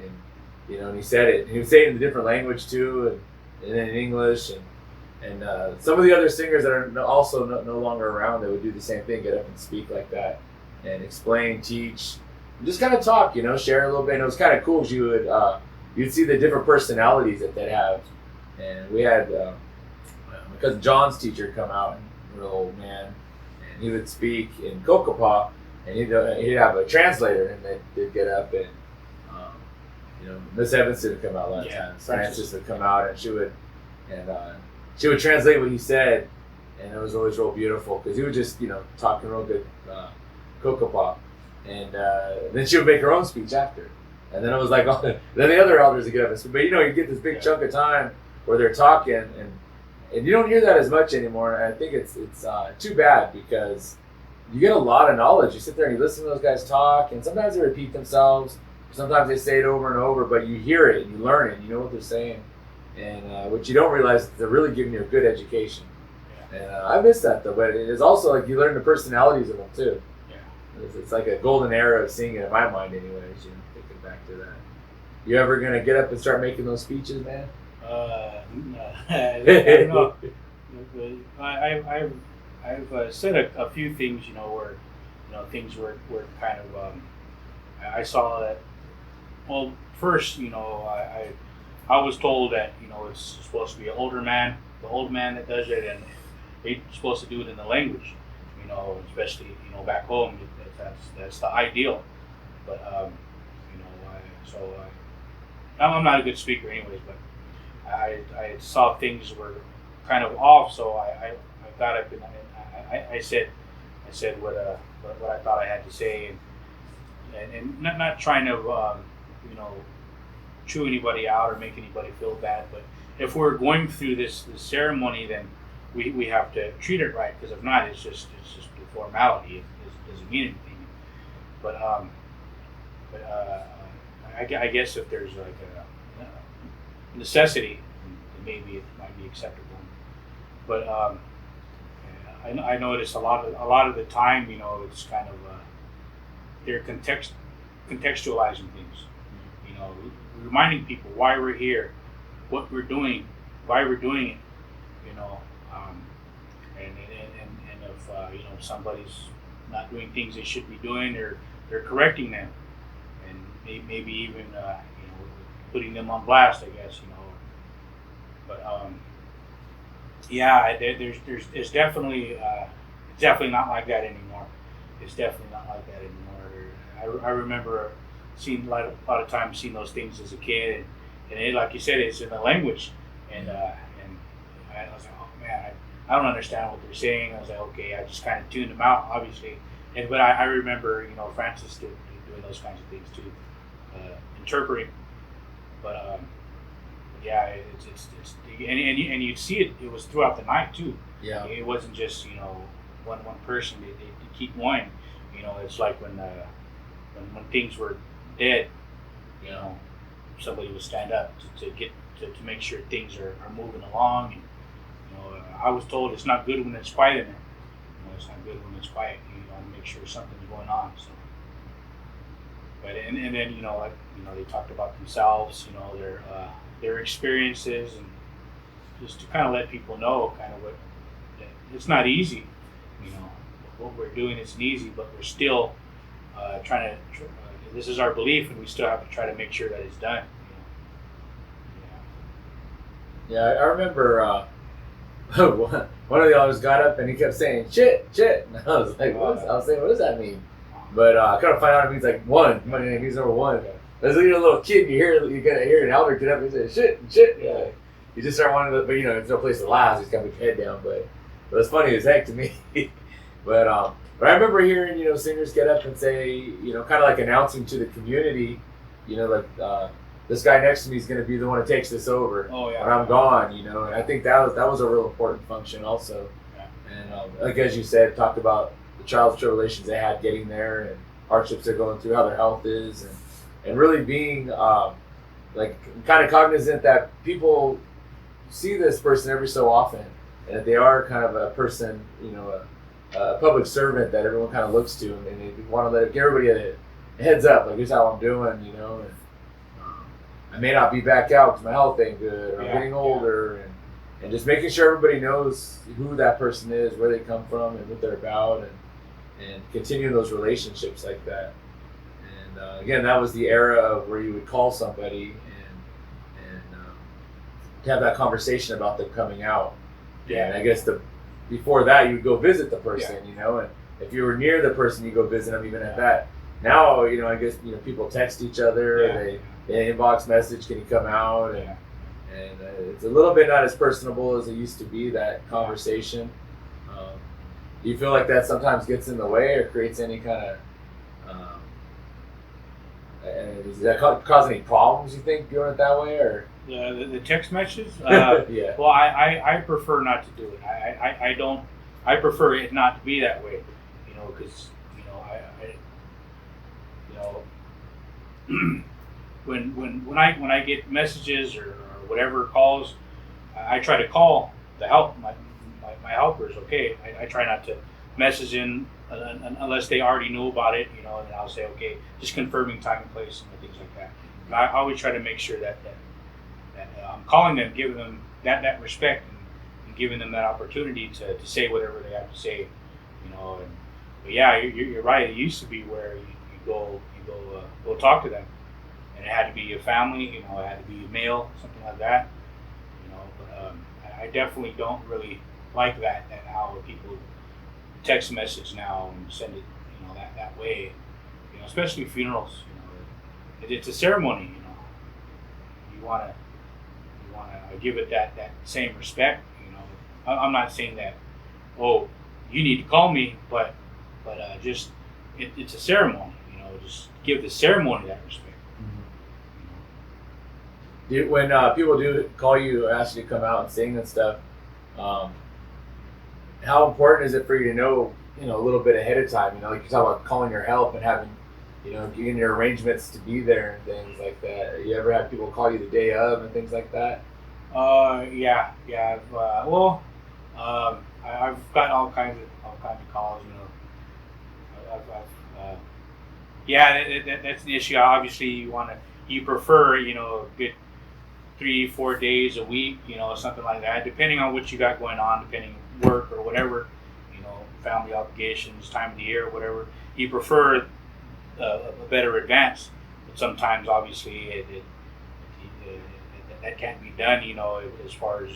you know, and he said it. And he would say it in a different language too, and then in English, and some of the other singers that are also no longer around, they would do the same thing, get up and speak like that, and explain, teach, and just kind of talk, you know, share a little bit. And it was kind of cool because you'd see the different personalities that they have. And we had my cousin John's teacher come out, and real old man, and he would speak in Kokopah, and he'd have a translator, and they'd get up and. You know, Miss Evanson would come out a lot of times. Francis would come out, and she would translate what he said, and it was always real beautiful because he would just, you know, talking real good Kokopah, and then she would make her own speech after, and then it was like, then the other elders would get up and speak. But you know, you get this big chunk of time where they're talking, and you don't hear that as much anymore. And I think it's too bad because you get a lot of knowledge. You sit there and you listen to those guys talk, and sometimes they repeat themselves. Sometimes they say it over and over, but you hear it and you learn it and you know what they're saying. And what you don't realize is they're really giving you a good education. Yeah. And I miss that though, but it is also like you learn the personalities of them too. Yeah. It's like a golden era of singing in my mind anyways, you know, thinking back to that. You ever going to get up and start making those speeches, man? I don't know. I've said a few things, you know, where, you know, things were kind of, I saw that. Well, first, you know, I was told that, you know, it's supposed to be the old man that does it, and they're supposed to do it in the language, you know, especially, you know, back home, that's the ideal. But, you know, I'm not a good speaker anyways, but I saw things were kind of off, so I got up and I said what I thought I had to say, and not trying to you know, chew anybody out or make anybody feel bad, but if we're going through this ceremony, then we have to treat it right, because if not, it's just a formality. It doesn't mean anything. But I guess if there's like a necessity, then maybe it might be acceptable. But I notice a lot of the time, you know, it's kind of they're contextualizing things, you know, reminding people why we're here, what we're doing, why we're doing it, you know, and if you know, somebody's not doing things they should be doing, they're correcting them, and maybe even you know, putting them on blast, I guess, you know. But yeah, there's definitely it's definitely not like that anymore. It's definitely not like that anymore. I remember seeing a lot of times seeing those things as a kid, and it, like you said, it's in the language, and I was like, oh man, I don't understand what they're saying. I was like, okay, I just kind of tuned them out, obviously, but I remember, you know, Francis doing those kinds of things too, interpreting, but yeah, it's and you'd see it. It was throughout the night too. Yeah. It wasn't just, you know, one person. They keep going. You know, it's like when things were dead, you know, somebody would stand up to make sure things are moving along. And, you know, I was told it's not good when it's quiet in there. You know, it's not good when it's quiet. You want to make sure something's going on. So, but and then, you know, like, you know, they talked about themselves. You know, their experiences, and just to kind of let people know kind of what it's not easy. You know, what we're doing isn't easy, but we're still trying to. This is our belief, and we still have to try to make sure that it's done. You know? Yeah, I remember one of the elders got up and he kept saying "shit, shit," and I was like, "What?" I was saying, "What does that mean?" But I kind of find out it means like one. It means number one. As you're a little kid, you're gonna hear an elder get up and say "shit, shit." Yeah. You just start wanting to, but you know, there's no place to laugh. So you just gotta put your head down. But it's funny as heck to me. But I remember hearing, you know, singers get up and say, you know, kind of like announcing to the community, you know, like this guy next to me is going to be the one that takes this over when I'm gone, you know. And I think that was a real important function also. Yeah. And like as you said, talked about the trials, tribulations they had getting there, and hardships they're going through, how their health is, and really being like kind of cognizant that people see this person every so often, and that they are kind of a person, you know, a public servant that everyone kind of looks to, and they want to give everybody a heads up, like here's how I'm doing, you know, and I may not be back out because my health ain't good, or I'm getting older, and just making sure everybody knows who that person is, where they come from, and what they're about, and continuing those relationships like that. And again, that was the era of where you would call somebody and to have that conversation about them coming out. Yeah. And I guess before that, you would go visit the person, you know, and if you were near the person, you go visit them even at that. Now, you know, I guess, you know, people text each other, they inbox message, can you come out? And it's a little bit not as personable as it used to be, that conversation. Do you feel like that sometimes gets in the way or creates any kind of, does that cause any problems, you think, doing it that way? Or the text messages? Yeah. Well, I prefer not to do it. I prefer it not to be that way, you know, because, you know, when I get messages or whatever calls, I try to call the help my helpers. Okay, I try not to message in unless they already know about it, you know, and I'll say, okay, just confirming time and place and things like that. And I always try to make sure that I'm calling them, giving them that respect, and giving them that opportunity to say whatever they have to say, you know. And but yeah, you're right. It used to be where you go talk to them, and it had to be a family, you know, it had to be a male, something like that, you know. But I definitely don't really like that how people text message now and send it, you know, that way, you know, especially funerals, you know. It's a ceremony, you know. You wanna give it that same respect, you know. I'm not saying that, oh, you need to call me, but just it's a ceremony, you know. just give the ceremony that respect. When people do call you, ask you to come out and sing and stuff, how important is it for you to know, a little bit ahead of time? Like you talk about calling your help and having, getting your arrangements to be there and things like that. You ever had people call you the day of and things like that? Yeah. I've gotten all kinds of calls. That's the issue. Obviously, you prefer, a good 3-4 days a week, something like that, depending on what you got going on, depending on work or whatever, family obligations, time of the year, whatever. You prefer a better advance, but sometimes, obviously, that can't be done, as far as,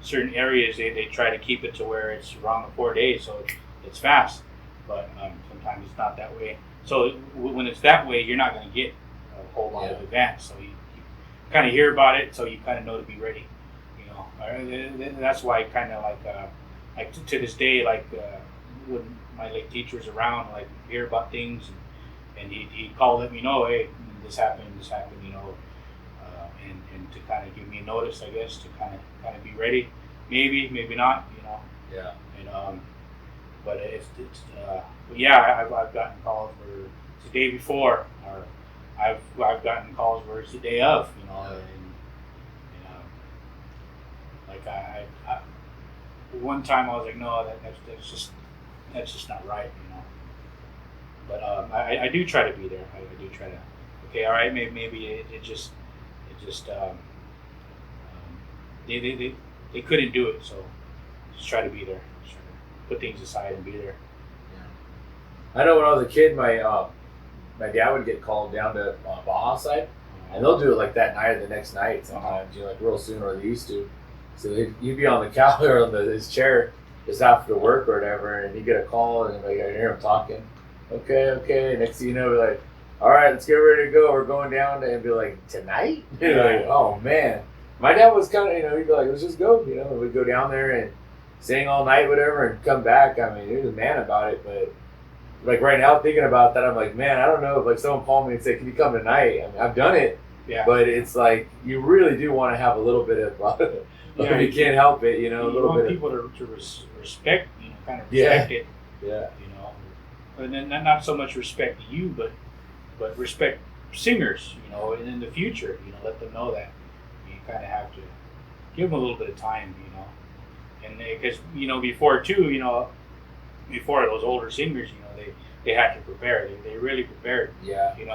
certain areas, they try to keep it to where it's around the 4 days, so it's fast, but sometimes it's not that way. So when it's that way, you're not going to get a whole lot of advance, so you kind of hear about it, so you kind of know to be ready, That's why kind of like to this day, when my late teacher was around, hear about things, and he'd call, let me know, hey, this happened, and to kind of give me a notice, I guess, to kind of be ready, maybe not, Yeah. And but but yeah, I've gotten calls where it's the day before, or I've gotten calls where it's the day of, and I one time I was like, no, that's just not right, But I do try to be there. I do try to. Okay, all right, maybe it just they couldn't do it, so just try to be there. Just try to put things aside and be there. Yeah. I know when I was a kid, my dad would get called down to Baja side, and they'll do it like that night or the next night sometimes, like real soon, or they used to. So you'd be on the couch or on his chair just after work or whatever, and you get a call, and I hear him talking. Okay. Next thing you know, we're like, all right, let's get ready to go. We're going down, and be like, tonight? Like, oh man. My dad was kind of, he'd be like, let's just go, and we'd go down there and sing all night, whatever, and come back. I mean, he was a man about it, but like right now, thinking about that, I'm like, man, I don't know if like someone called me and said, can you come tonight? I mean, I've done it, but it's like you really do want to have a little bit of, you can't help it, a little want bit. People to respect, kind of respect it. Yeah. And then not so much respect you, but respect singers, and in the future, let them know that you kind of have to give them a little bit of time, and because before too, before those older singers, they had to prepare. They really prepared. Yeah. And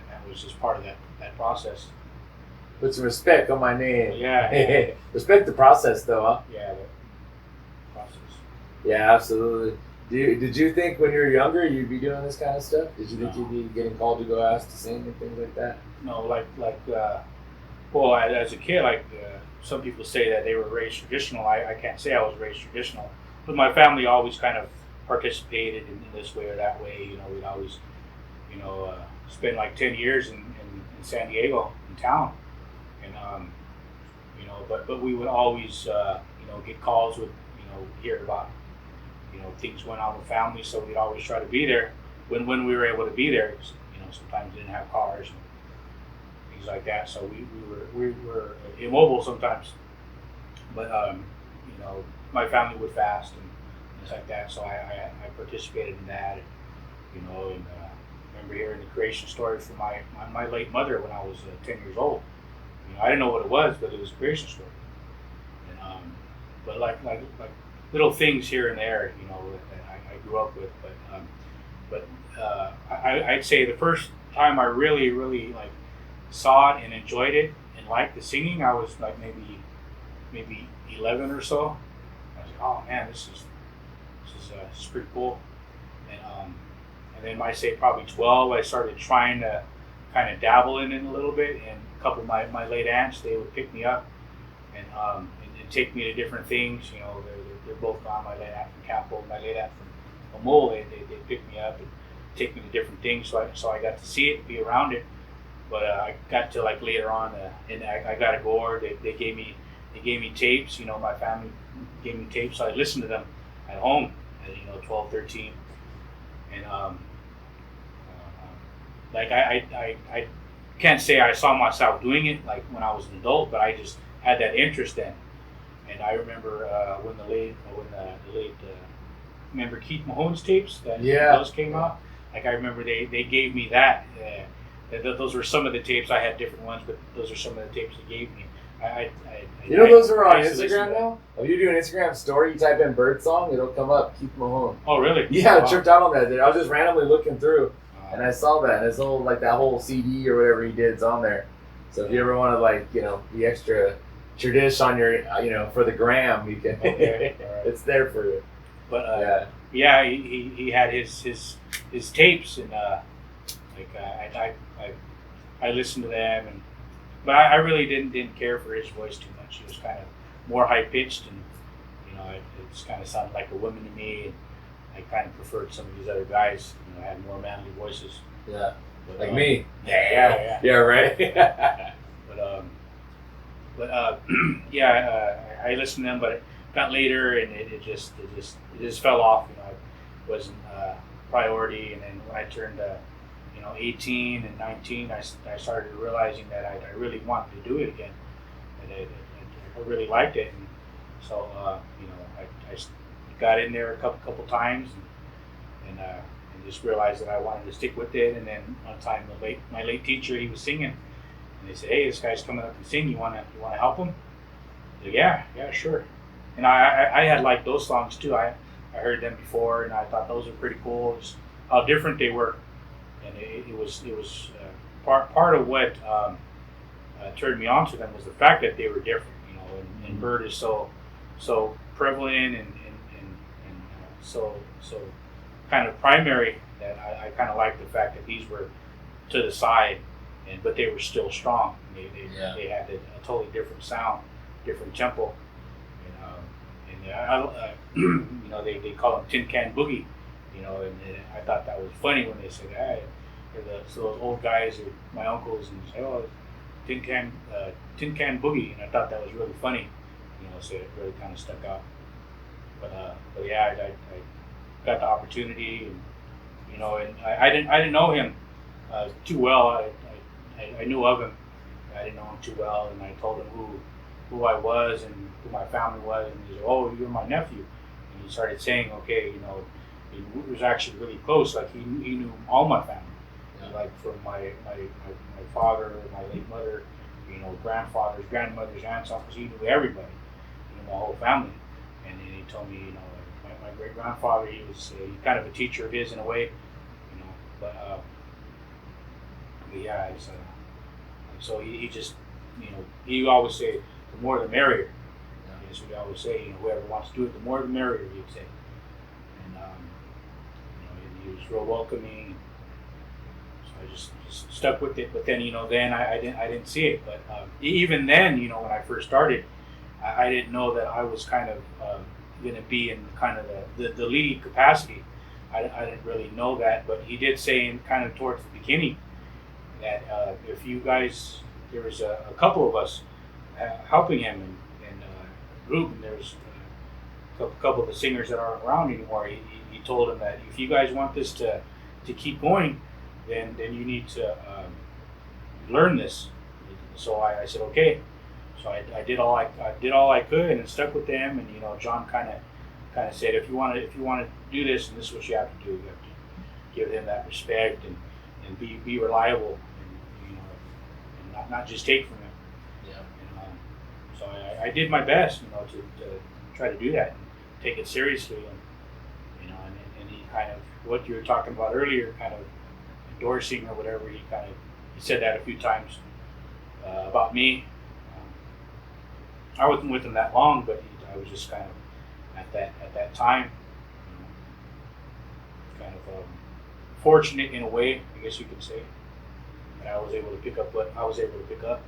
that was just part of that process. Put some respect on my name. Yeah. Respect the process, though, huh? Yeah, the process. Yeah, absolutely. Did you think when you were younger you'd be doing this kind of stuff? Did you think you'd be getting called to go ask to sing and things like that? No, well, as a kid, some people say that they were raised traditional. I can't say I was raised traditional, but my family always kind of participated in this way or that way. We'd always, spend like 10 years in San Diego, in town, and but we would always, get calls with, hear about, things went on with family, so we'd always try to be there when we were able to be there. Sometimes we didn't have cars and things like that, so we were immobile sometimes. But my family would fast and things like that, so I participated in that. And I remember hearing the creation story from my late mother when I was 10 years old. I didn't know what it was, but it was a creation story. And but like little things here and there, that I grew up with. But I'd say the first time I really saw it and enjoyed it and liked the singing, I was like maybe 11 or so. I was like, oh man, this is pretty cool. And then I say probably 12, I started trying to kind of dabble in it a little bit, and a couple of my late aunts, they would pick me up and take me to different things. They're both gone. My late aunt from Campo, my late aunt from Amol, they picked me up and take me to different things. So I got to see it, be around it. But I got to later on, and I got a gourd. They gave me tapes. My family gave me tapes, so I listened to them at home at 12, 13, and like I can't say I saw myself doing it like when I was an adult, but I just had that interest then. And I remember when the late remember Keith Mahone's tapes that those came out. Like I remember they gave me that. Those were some of the tapes. I had different ones, but those are some of the tapes they gave me. Those are on Instagram now? If you do an Instagram story, you type in bird song, it'll come up, Keith Mahone. Oh, really? Yeah, I tripped out on that. I was just randomly looking through, and I saw that. And it's all like that whole CD or whatever he did is on there. So if you ever want to the extra tradition on your, for the gram, you can. Okay. Right. It's there for you. But he had his tapes, and I listened to them, but I really didn't care for his voice too much. He was kind of more high pitched, and it just kind of sounded like a woman to me. And I kind of preferred some of these other guys. Had more manly voices. Yeah, but, like me. Yeah, right. I listened to them, but it got later, and it just fell off. It wasn't priority. And then when I turned 18 and 19, I started realizing that I really wanted to do it again, and I really liked it. And so I got in there a couple times, and just realized that I wanted to stick with it. And then one time, my late teacher, he was singing, and they said, "Hey, this guy's coming up and sing. You wanna help him?" I said, yeah, sure. And I had liked those songs too. I heard them before, and I thought those were pretty cool. Just how different they were. And it was part of what turned me on to them was the fact that they were different, and bird is so prevalent and so kind of primary that I kind of liked the fact that these were to the side, but they were still strong. They had a totally different sound, different tempo, and they call them Tin Can Boogie. And I thought that was funny when they said, "Hey, so those old guys are my uncles," and say, "Oh, Tin Can Boogie," and I thought that was really funny. So it really kind of stuck out. But yeah, I got the opportunity, and and I didn't know him too well. I knew of him. I didn't know him too well, and I told him who I was and who my family was, and he said, "Oh, you're my nephew," and he started saying, "Okay, He was actually really close. Like he knew all my family, like from my father, my late mother, grandfathers, grandmothers, aunts, uncles. He knew everybody, my whole family." And then he told me, my great grandfather, he was kind of a teacher of his in a way, But yeah, so he just, he always say, the more the merrier. So he always say, whoever wants to do it, the more the merrier. He'd say. He was real welcoming, so I just stuck with it. But then, then I didn't see it. But even then, when I first started, I didn't know that I was kind of going to be in kind of the lead capacity. I didn't really know that, but he did say in kind of towards the beginning that if you guys, there was a couple of us helping him in group, and there's a couple of the singers that aren't around anymore. He told him that if you guys want this to keep going, then you need to learn this. So I said okay. So I did all I could and stuck with them. And John kind of said, if you want to do this, and this is what you have to do. You have to give them that respect and be reliable, and not just take from him. Yeah. And, so I did my best, to try to do that and take it seriously. And he kind of, what you were talking about earlier, kind of endorsing or whatever, he said that a few times about me. I wasn't with him that long, but I was just kind of at that time, kind of fortunate in a way, I guess you could say, that I was able to pick up what I was able to pick up.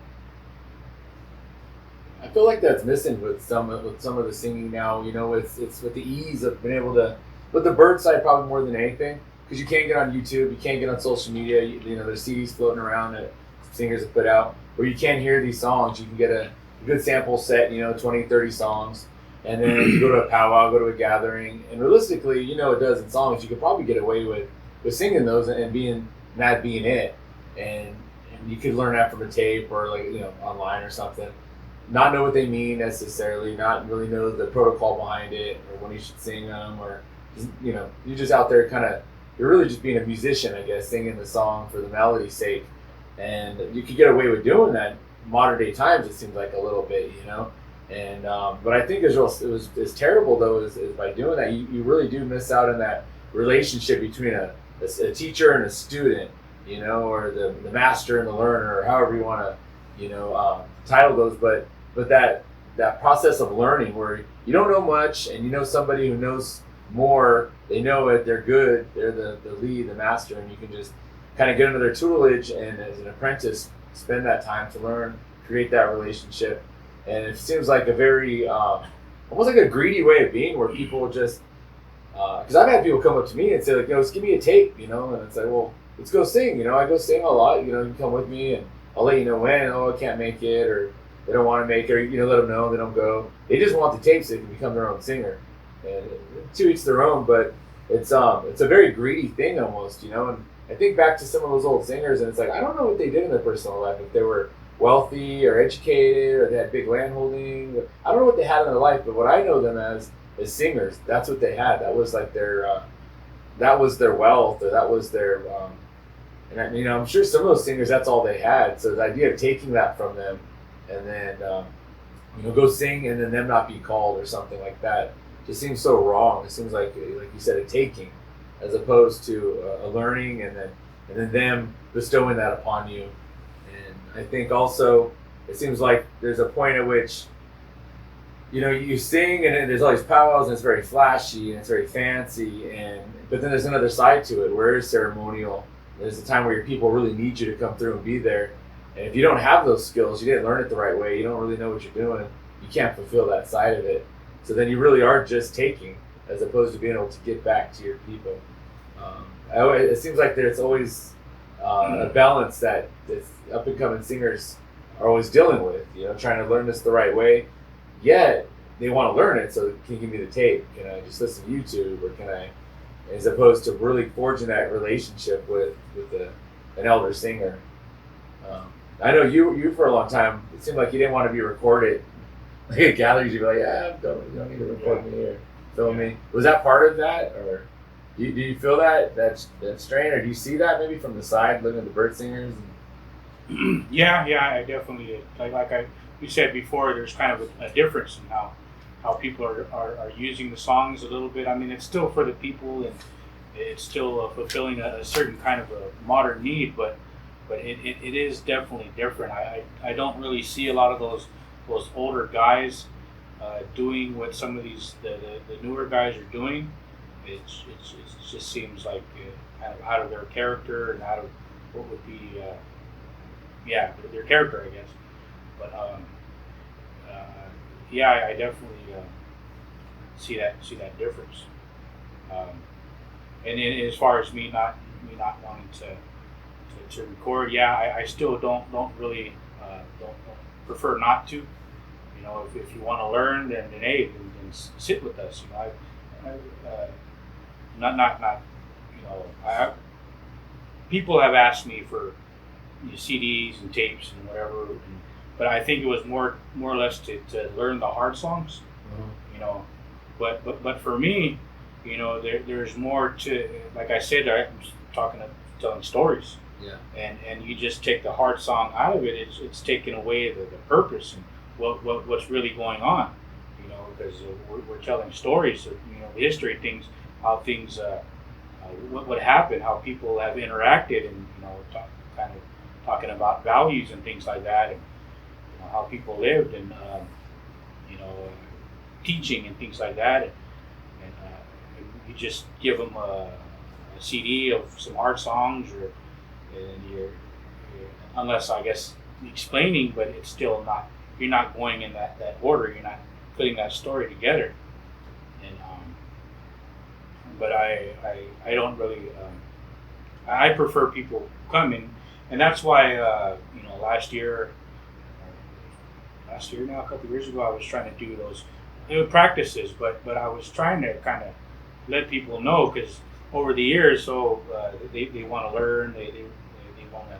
I feel like that's missing with some of the singing now. It's with the ease of being able to, with the bird side probably more than anything, because you can't get on YouTube, you can't get on social media. There's CDs floating around that singers have put out where you can't hear these songs. You can get a good sample set, 20, 30 songs, and then you go to a powwow, go to a gathering, and realistically, it does in songs. You could probably get away with singing those and being and that being it, and you could learn that from a tape or like online or something. Not know what they mean necessarily, not really know the protocol behind it or when you should sing them, or you're just out there kind of, you're really just being a musician, I guess, singing the song for the melody's sake, and you could get away with doing that modern day times. It seems like a little bit, and but I think it's terrible though is by doing that you really do miss out on that relationship between a teacher and a student, or the master and the learner, or however you want to, title those. But that process of learning where you don't know much and you know somebody who knows more, they know it, they're good, they're the lead, the master, and you can just kind of get under their tutelage and as an apprentice spend that time to learn, create that relationship. And it seems like a very almost like a greedy way of being, where people just because I've had people come up to me and say like, just give me a tape, and it's like, well, let's go sing. I go sing a lot. You can come with me and I'll let you know when. Oh, I can't make it, or they don't want to make it, or let them know they don't go. They just want the tape so they can become their own singer. And to each their own, but it's a very greedy thing almost, And I think back to some of those old singers, and it's like I don't know what they did in their personal life, if they were wealthy or educated or they had big land holding. I don't know what they had in their life, but what I know them as singers, that's what they had. That was like their that was their wealth, or that was their and I'm sure some of those singers, that's all they had. So the idea of taking that from them and then go sing and then them not be called or something like that just seems so wrong. It seems like you said, a taking as opposed to a learning, and then them bestowing that upon you. And I think also it seems like there's a point at which you sing and then there's all these powwows and it's very flashy and it's very fancy, but then there's another side to it where it's ceremonial. There's a time where your people really need you to come through and be there. And if you don't have those skills, you didn't learn it the right way, you don't really know what you're doing, you can't fulfill that side of it. So then you really are just taking, as opposed to being able to get back to your people. It seems like there's always a balance that up and coming singers are always dealing with, trying to learn this the right way. Yet they want to learn it, so can you give me the tape? Can I just listen to YouTube, or can I, as opposed to really forging that relationship with an elder singer. I know you for a long time, it seemed like you didn't want to be recorded. Like at gatherings, you'd be like, you don't need to record me or film me. Was that part of that, or do you feel that strain, or do you see that maybe from the side, looking at the bird singers? Yeah, I definitely did. Like you said before, there's kind of a difference in how people are using the songs a little bit. I mean, it's still for the people, and it's still fulfilling a certain kind of a modern need, but it is definitely different. I don't really see a lot of those older guys doing what some of these the newer guys are doing. It just seems like kind of out of their character and out of what would be their character, I guess. But I definitely see that difference. And then as far as me not wanting to record, I still don't really don't prefer not to. If you want to learn, then hey, then sit with us. People have asked me for CDs and tapes and whatever, but I think it was more or less to learn the hard songs. Mm-hmm. But for me, there's more to, like I said, I'm telling stories. Yeah. And you just take the hard song out of it, it's taken away the purpose and what's really going on. Because we're telling stories of the history, things, how things what happened, how people have interacted, and kind of talking about values and things like that, and how people lived, and teaching and things like that, and you just give them a CD of some hard songs, and you're unless I guess explaining, but it's still not. You're not going in that order. You're not putting that story together, and but I don't really. I prefer people coming, and that's why last year now, a couple of years ago, I was trying to do those practices, but I was trying to kind of let people know, because over the years, so they want to learn, they want to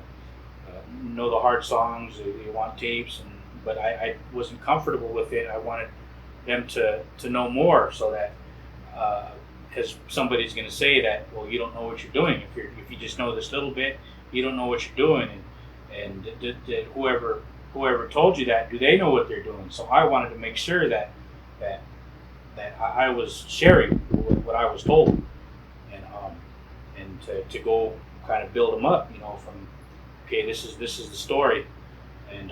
know the hard songs, they want tapes, but I wasn't comfortable with it. I wanted them to know more, so that because somebody's going to say that, well, you don't know what you're doing. If you just know this little bit, you don't know what you're doing, and did whoever told you that, do they know what they're doing? So I wanted to make sure that I was sharing what I was told, and to go kind of build them up, from okay, this is the story, and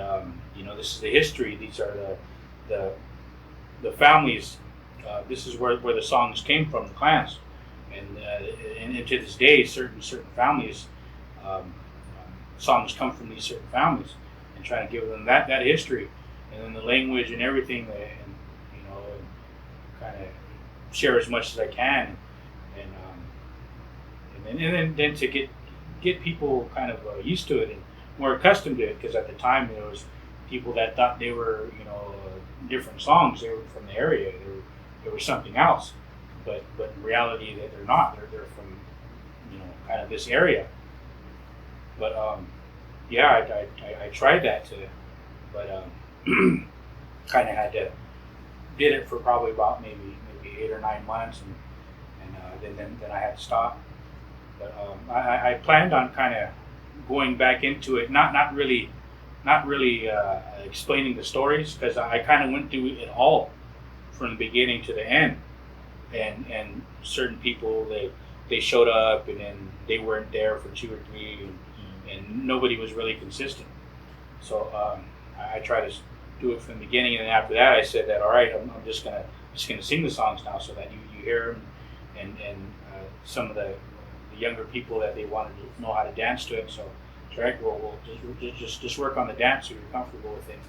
this is the history. These are the families. This is where the songs came from, the clans, and to this day, certain families, songs come from these certain families, and trying to give them that history, and then the language and everything, and kind of share as much as I can, and then to get people kind of used to it and more accustomed to it, because at the time there was people that thought they were different songs. They were from the area. They were something else, but in reality they're not. They're from kind of this area. But I tried that but kind of had to did it for probably about maybe 8 or 9 months, and then I had to stop. But I planned on kind of going back into it, not really explaining the stories, because I kind of went through it all from the beginning to the end, and certain people they showed up and then they weren't there for 2 or 3, and nobody was really consistent. So I tried to do it from the beginning, and then after that I said that, all right, I'm just gonna sing the songs now, so that you hear them, and some of the younger people that they wanted to know how to dance to it. So right, we'll just work on the dance so you're comfortable with it.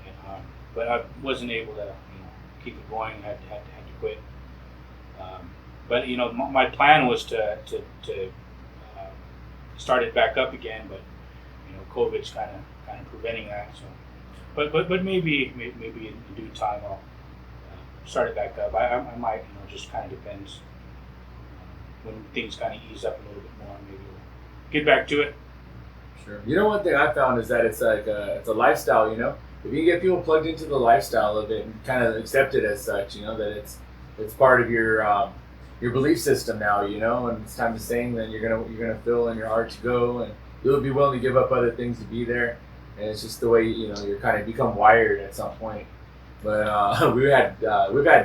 And, but I wasn't able to keep it going. Had to quit. But my plan was to start it back up again, but COVID's kind of preventing that. So, but maybe in due time I'll start it back up. I might, just kind of depends. When things kind of ease up a little bit more, maybe we'll get back to it. Sure. One thing I found is that it's like it's a lifestyle. If you get people plugged into the lifestyle of it and kind of accept it as such, that it's part of your belief system now. And it's time to sing. Then you're gonna feel in your heart to go, and you'll be willing to give up other things to be there. And it's just the way you're kind of become wired at some point. But we've had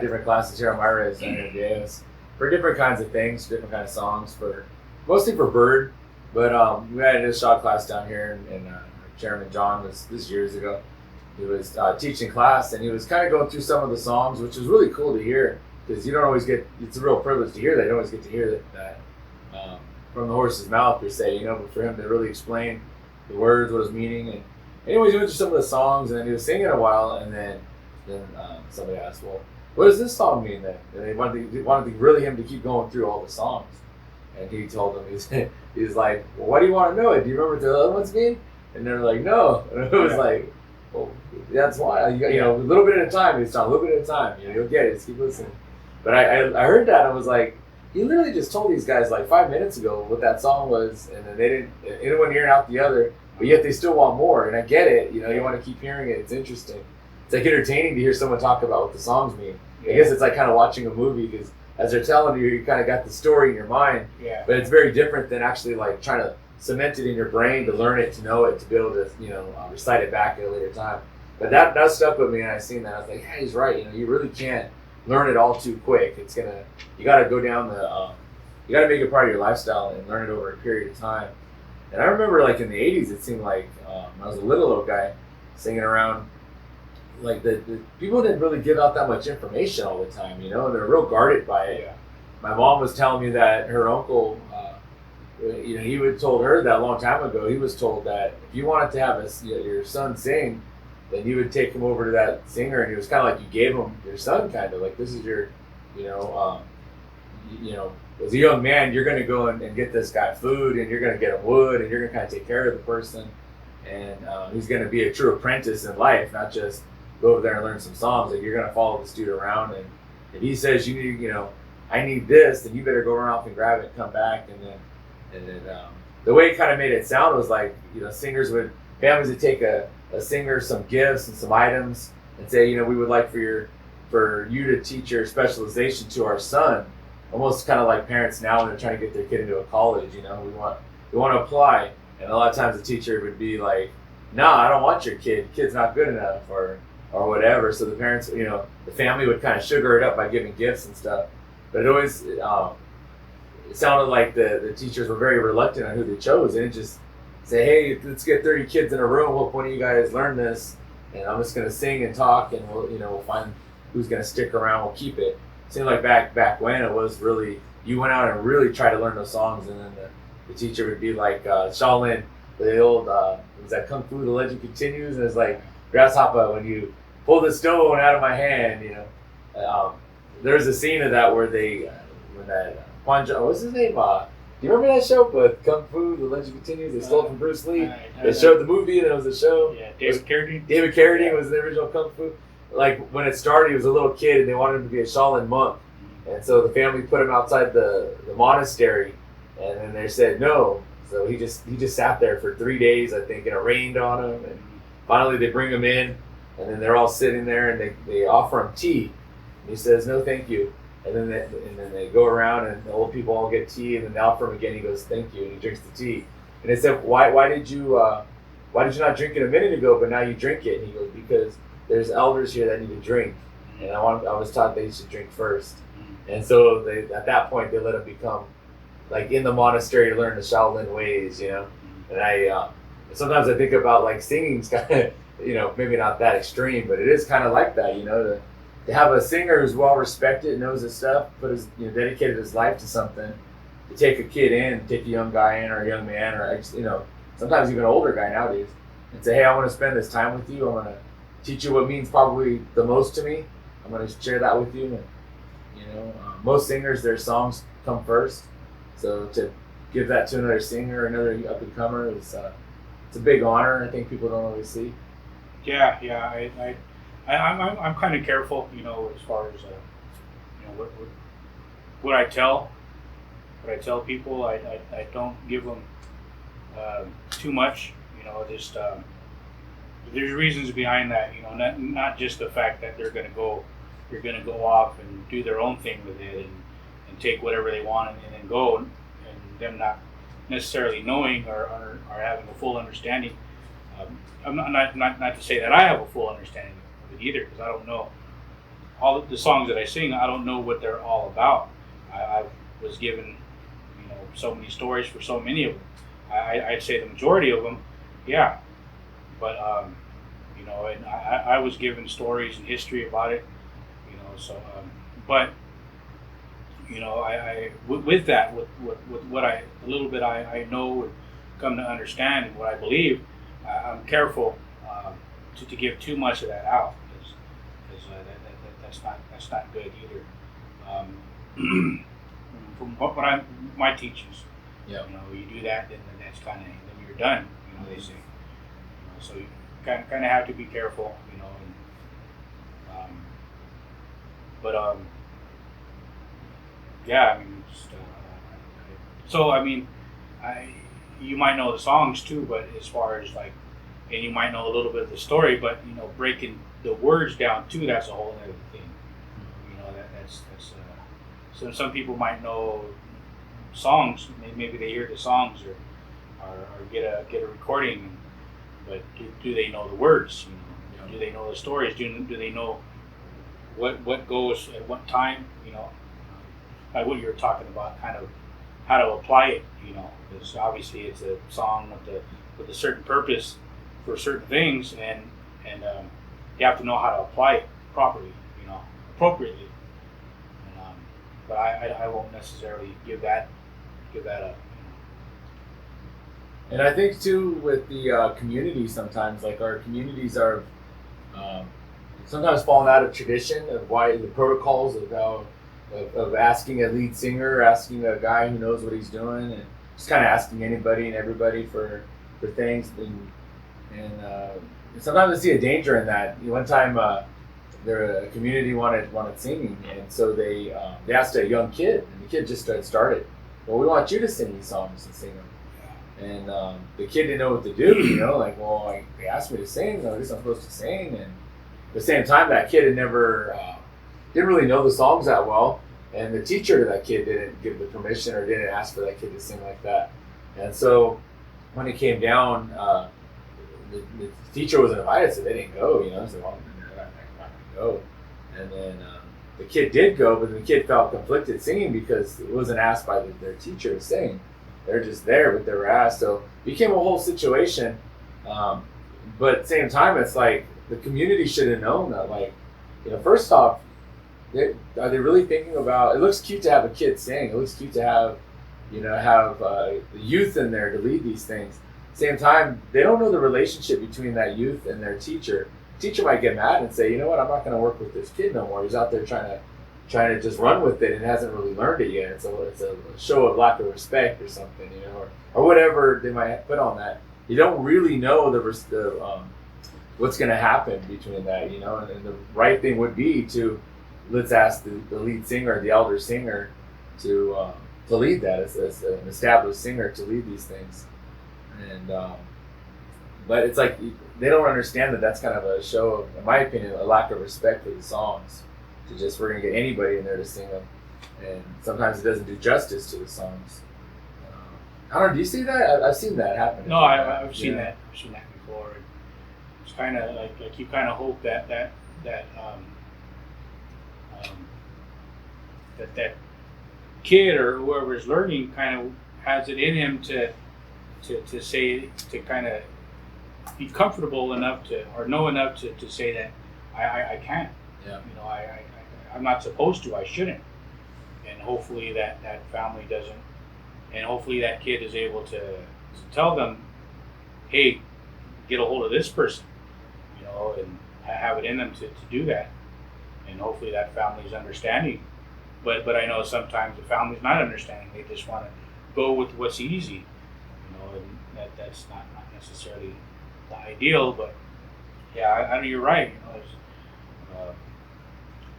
different classes here on my residence for different kinds of things, different kind of songs, mostly for bird. But we had a shot class down here, and our chairman John this years ago. He was teaching class, and he was kind of going through some of the songs, which was really cool to hear, because you don't always get. It's a real privilege to hear that. You don't always get to hear that from the horse's mouth per se, But for him to really explain the words, what his meaning, and anyways, he went through some of the songs, and he was singing a while, and then somebody asked, well, what does this song mean then? And they wanted to really him to keep going through all the songs. And he told them, he's like, well, why do you want to know it? Do you remember what the other ones mean? And they're like, no. And it was like, well, that's why. A little bit at a time. It's not a little bit at a time. You'll get it. Just keep listening. But I heard that and I was like, he literally just told these guys like 5 minutes ago what that song was, and then they didn't. Anyone hearing out the other, but yet they still want more. And I get it. You want to keep hearing it. It's interesting. It's like entertaining to hear someone talk about what the songs mean. I guess it's like kind of watching a movie, because as they're telling you, you kind of got the story in your mind. Yeah. But it's very different than actually like trying to cement it in your brain, to learn it, to know it, to be able to recite it back at a later time. But that stuck with me, and I seen that. I was like, yeah, he's right. You really can't learn it all too quick. You got to go down you got to make it part of your lifestyle and learn it over a period of time. And I remember like in the 80s, it seemed like I was a little guy singing around. Like the people didn't really give out that much information all the time, they're real guarded by it. Yeah. My mom was telling me that her uncle, he had told her that a long time ago. He was told that if you wanted to have your son sing, then you would take him over to that singer, and it was kind of like you gave him your son, kind of like, this is your, as a young man, you're going to go and get this guy food, and you're going to get him wood, and you're going to kind of take care of the person, and he's going to be a true apprentice in life, not just go over there and learn some songs. Like, you're going to follow this dude around, and if he says you need, I need this, then you better go run off and grab it and come back. And then the way it kind of made it sound was like, families would take a singer some gifts and some items and say, we would like for you to teach your specialization to our son. Almost kind of like parents now when they're trying to get their kid into a college, we want to apply. And a lot of times the teacher would be like, no, I don't want your kid. Kid's not good enough or whatever. So the parents, the family would kind of sugar it up by giving gifts and stuff. But it always, it sounded like the teachers were very reluctant on who they chose. And it just say, hey, let's get 30 kids in a room. Hope one of you guys learn this. And I'm just going to sing and talk and we'll find who's going to stick around. We'll keep it. It seemed like back when it was really, you went out and really tried to learn those songs. And then the teacher would be like, Shaolin, the old, was that Kung Fu, The Legend Continues? And it's like, Grasshopper, when you pull the stone out of my hand, there's a scene of that where when that what's his name? Do you remember that show with Kung Fu, The Legend Continues? They stole it from Bruce Lee. They showed the movie and it was a show. Yeah, David Carradine. David Carradine was the original Kung Fu. Like when it started, he was a little kid and they wanted him to be a Shaolin monk. And so the family put him outside the monastery and then they said no. So he just sat there for 3 days, I think, and it rained on him. And finally they bring him in and then they're all sitting there and they offer him tea. And he says, no, thank you. And then they go around and the old people all get tea and then they offer him again. He goes, thank you. And he drinks the tea. And they said, why did you not drink it a minute ago, but now you drink it? And he goes, because there's elders here that need to drink. And I was taught they should drink first. And so at that point, they let him become like in the monastery to learn the Shaolin ways, And I sometimes I think about like singing's kind of, maybe not that extreme, but it is kind of like that, to have a singer who's well respected, knows his stuff, dedicated his life to something, to take a kid in, take a young guy in or a young man or sometimes even an older guy nowadays, and say, hey, I want to spend this time with you. I'm going to teach you what means probably the most to me. I'm going to share that with you. And, most singers, their songs come first. So to give that to another singer, another up and comer, it's a big honor. I think people don't always see. Yeah. I'm kind of careful, as far as what I tell people. I don't give them too much. There's reasons behind that. Not just the fact that they're going to go off and do their own thing with it and take whatever they want and then go and them not necessarily knowing or having a full understanding. I'm not to say that I have a full understanding of it either, because I don't know all of the songs that I sing. I don't know what they're all about. I was given so many stories for so many of them. I'd say the majority of them, yeah, but and I was given stories and history about it, so but I with that, with what a little bit I know and come to understand and what I believe, I'm careful to give too much of that out, because that's not good either. From what my teachings, you do that, then that's then you're done. They say, so you kind of have to be careful, but yeah, you might know the songs too, but as far as and you might know a little bit of the story, but breaking the words down too, that's a whole other thing. That's so some people might know songs, maybe they hear the songs or get a recording, but do they know the words? Do they know the stories? Do they know what goes at what time? Like what you were talking about, kind of how to apply it. Because obviously it's a song with a certain purpose for certain things, and you have to know how to apply it properly, appropriately. But I won't necessarily give that up. And I think too with the community, sometimes our communities are sometimes falling out of tradition of why the protocols of asking a lead singer, asking a guy who knows what he's doing, and just kind of asking anybody and everybody for things. And sometimes I see a danger in that. One time their community wanted singing, and so they asked a young kid, and the kid just started. Well, we want you to sing these songs and sing them. And the kid didn't know what to do, like, well, they asked me to sing, so I guess I'm supposed to sing. And at the same time, that kid had never, didn't really know the songs that well. And the teacher to that kid didn't give the permission or didn't ask for that kid to sing like that. And so when it came down, the teacher wasn't invited, so they didn't go, I said, well, they're not going to go. And then the kid did go, but the kid felt conflicted singing because it wasn't asked by their teacher to sing. They're just there, but they were asked. So it became a whole situation. But at the same time, it's like the community should have known that, first off, are they really thinking about, it looks cute to have a kid sing. It looks cute to have, the youth in there to lead these things. Same time, they don't know the relationship between that youth and their teacher. Teacher might get mad and say, you know what, I'm not going to work with this kid no more. He's out there trying to just run with it and hasn't really learned it yet. It's a show of lack of respect or something, or whatever they might put on that. You don't really know what's going to happen between that, and the right thing would be to let's ask the lead singer, the elder singer, to lead that as an established singer to lead these things. And but it's like they don't understand that that's kind of a show of, in my opinion, a lack of respect for the songs. To just, we're going to get anybody in there to sing them, and sometimes it doesn't do justice to the songs. I don't know. Do you see that? I've seen that happen. No, I've seen that. I've seen that before. It's kind of like you kind of hope that kid or whoever is learning kind of has it in him to say, to kind of be comfortable enough or know enough to say that I can't. Yeah. I'm not supposed to. I shouldn't. And hopefully that family doesn't. And hopefully that kid is able to tell them, hey, get a hold of this person, and have it in them to do that. And hopefully that family's understanding. But I know sometimes the family's not understanding. They just want to go with what's easy, and that's not necessarily the ideal. But yeah, I know you're right.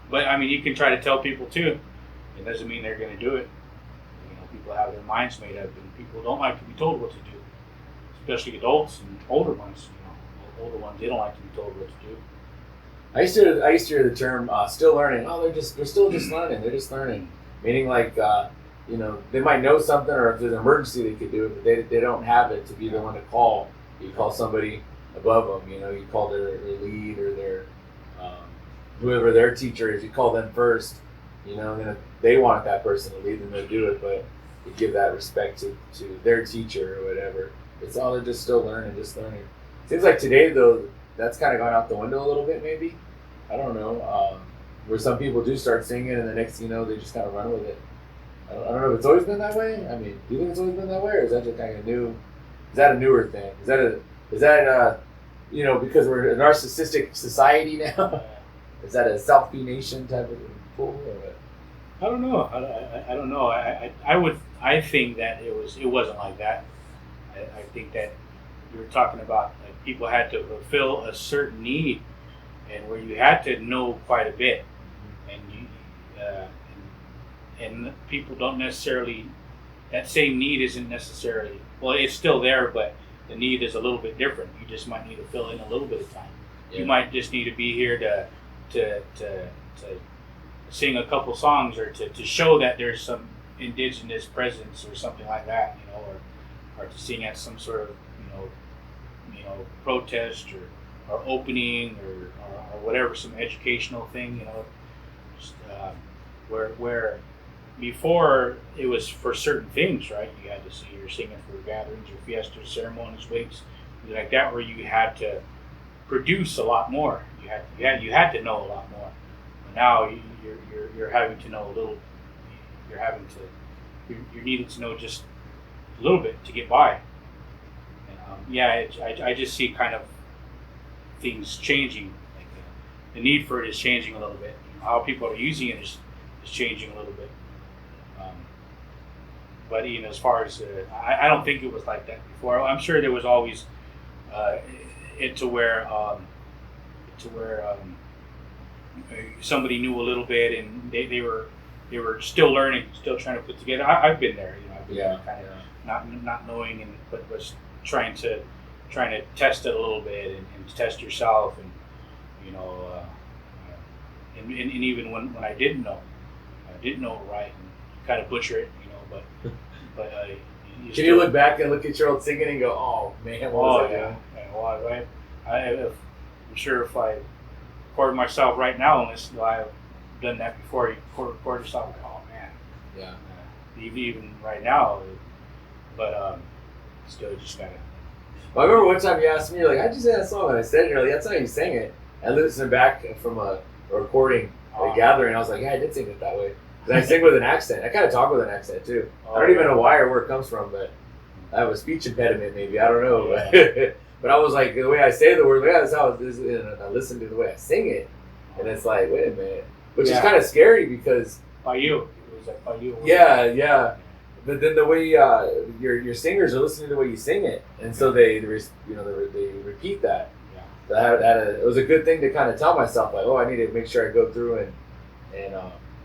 But I mean, you can try to tell people too. It doesn't mean they're going to do it. People have their minds made up, and people don't like to be told what to do, especially adults and older ones. Older ones, they don't like to be told what to do. I used to hear the term "still learning." Oh, they're still just learning. They're just learning, meaning they might know something, or if there's an emergency, they could do it, but they don't have it to be the one to call. You call somebody above them. You call their lead or their whoever their teacher is. You call them first. And if they want that person to lead them, they'll do it, but you give that respect to their teacher or whatever. They're just still learning, Seems like today, though, that's kind of gone out the window a little bit, maybe. I don't know. Where some people do start singing, and the next thing you know, they just kind of run with it. I don't know if it's always been that way. I mean, do you think it's always been that way, or is that just kind of new? Is that a newer thing? Is that because we're a narcissistic society now? Is that a selfie nation type of pull, or what? I don't know. I don't know. I think that it wasn't like that. I think that you were talking about people had to fulfill a certain need, and where you had to know quite a bit, and people don't necessarily. That same need isn't necessarily, well, it's still there, but the need is a little bit different. You just might need to fill in a little bit of time. Yeah. You might just need to be here to sing a couple songs, or to show that there's some indigenous presence or something like that, or to sing at some sort of protest or opening or whatever, some educational thing, just, where before it was for certain things, right? You had to see, you're singing for gatherings or fiestas, ceremonies, wakes, things like that, where you had to produce a lot more. You had to know a lot more. But now you're having to know a little. You're needing to know just a little bit to get by. And, I just see kind of things changing. Like the need for it is changing a little bit. How people are using it is changing a little bit. But even as far as I don't think it was like that before. I'm sure there was always somebody knew a little bit, and they were still learning, still trying to put together. I've been there, I've been there kind of not knowing, but was trying to test it a little bit and test yourself, and and even when I didn't know it right, and kind of butcher it, but can you look back and look at your old singing and go, oh man, what was I doing? Well, I'm sure if I recorded myself right now and listen, I've done that before. You record yourself, oh man, even right now, but still just gotta. Well, I remember one time you asked me, you're like, how'd you say that song? And I said it, you're like, that's how you sang it. I listened back from a recording, a gathering, I was like, yeah, I did sing it that way. And I sing with an accent. I kind of talk with an accent too. I don't even know why or where it comes from, but I have a speech impediment maybe. I don't know. Yeah. But I was like, the way I say the word, that's how it is. And I listen to the way I sing it. And it's like, wait a minute. Which is kind of scary because. By you. It was like by you. Yeah. But then the way your singers are listening to the way you sing it. And so they repeat that. Yeah. It was a good thing to kind of tell myself, like, oh, I need to make sure I go through and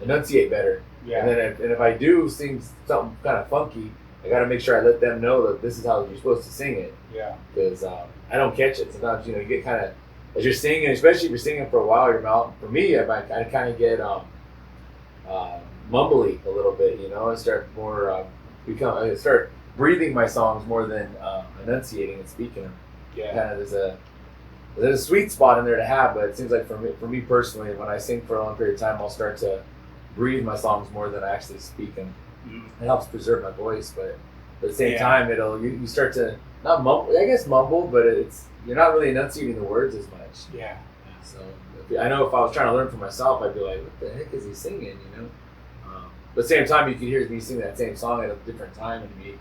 enunciate better. Yeah. And then if I do sing something kind of funky, I got to make sure I let them know that this is how you're supposed to sing it. Yeah. Because I don't catch it. Sometimes, you get kind of, as you're singing, especially if you're singing for a while, your mouth, for me, I kind of get mumbly a little bit, and start more, I start breathing my songs more than enunciating and speaking them. Yeah. Kind of there's a sweet spot in there to have, but it seems like for me personally, when I sing for a long period of time, I'll start to breathe my songs more than I actually speak them. Mm-hmm. It helps preserve my voice, but at the same time, you start to not mumble. I guess mumble, but you're not really enunciating the words as much. Yeah. So I know if I was trying to learn for myself, I'd be like, what the heck is he singing? But at the same time, you could hear me sing that same song at a different time and be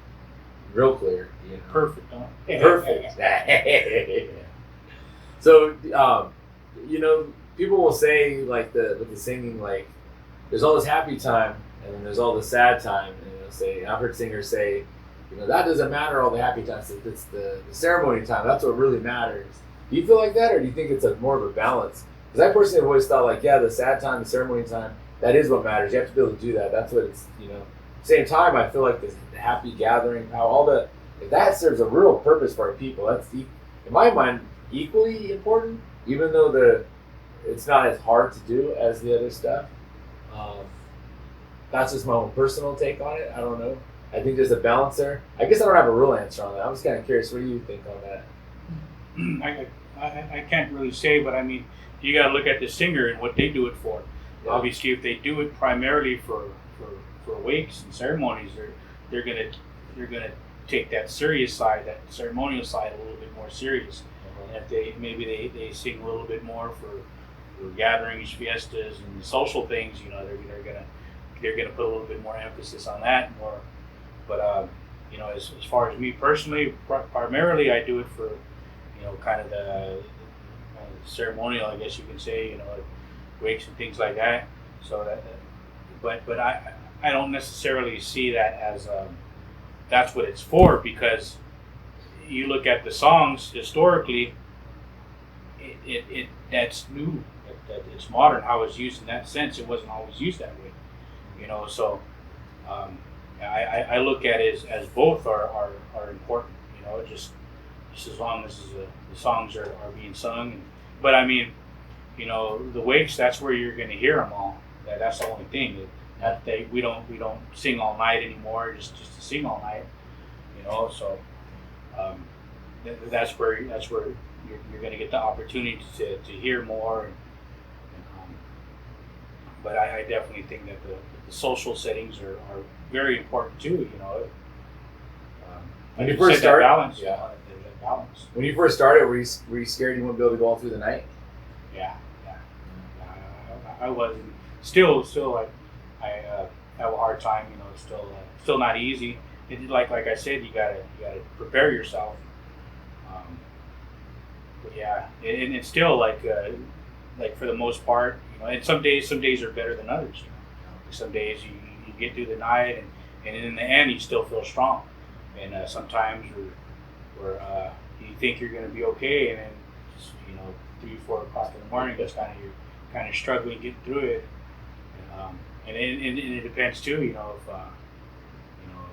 real clear. Perfect. Huh? Perfect. So, people will say, like, with the singing, like, there's all this happy time, and then there's all the sad time. And I've heard singers say, that doesn't matter, all the happy times. It's the ceremony time. That's what really matters. Do you feel like that, or do you think it's more of a balance? Because I personally have always thought, like, yeah, the sad time, the ceremony time, that is what matters. You have to be able to do that. That's what it's, At the same time, I feel like the happy gathering, if that serves a real purpose for our people, that's, in my mind, equally important, even though it's not as hard to do as the other stuff. That's just my own personal take on it. I don't know. I think there's a balance there. I guess I don't have a real answer on that. I'm just kind of curious. What do you think on that? I can't really say, but I mean, you got to look at the singer and what they do it for. Yeah. Obviously, if they do it primarily for wakes and ceremonies, they're gonna take that serious side, that ceremonial side, a little bit more serious. And if they sing a little bit more for gatherings, fiestas, and social things, they're gonna put a little bit more emphasis on that more. But as far as me personally, primarily I do it for kind of the ceremonial, I guess you can say, like wakes and things like that. So that, but I don't necessarily see that as that's what it's for, because you look at the songs historically, it that's new, that it's modern how it's used in that sense. It wasn't always used that way, So I look at it as both are important, just as long as the songs are being sung. But I mean, the wakes, that's where you're going to hear them all. That's the only thing. We don't sing all night anymore, just to sing all night, So that's where you're going to get the opportunity to hear more. But I definitely think that the social settings are very important too. When you first started, balance. When you first started, were you scared you wouldn't be able to go all through the night? Yeah. I wasn't. Still, I have a hard time. Still not easy. Like I said, you gotta prepare yourself. But yeah, and it's still like for the most part, and some days are better than others. Some days you get through the night, and in the end you still feel strong. And sometimes where you think you're going to be okay, and then 3-4 o'clock in the morning, that's kind of kind of struggling getting through it. And it depends too, you know, if you know,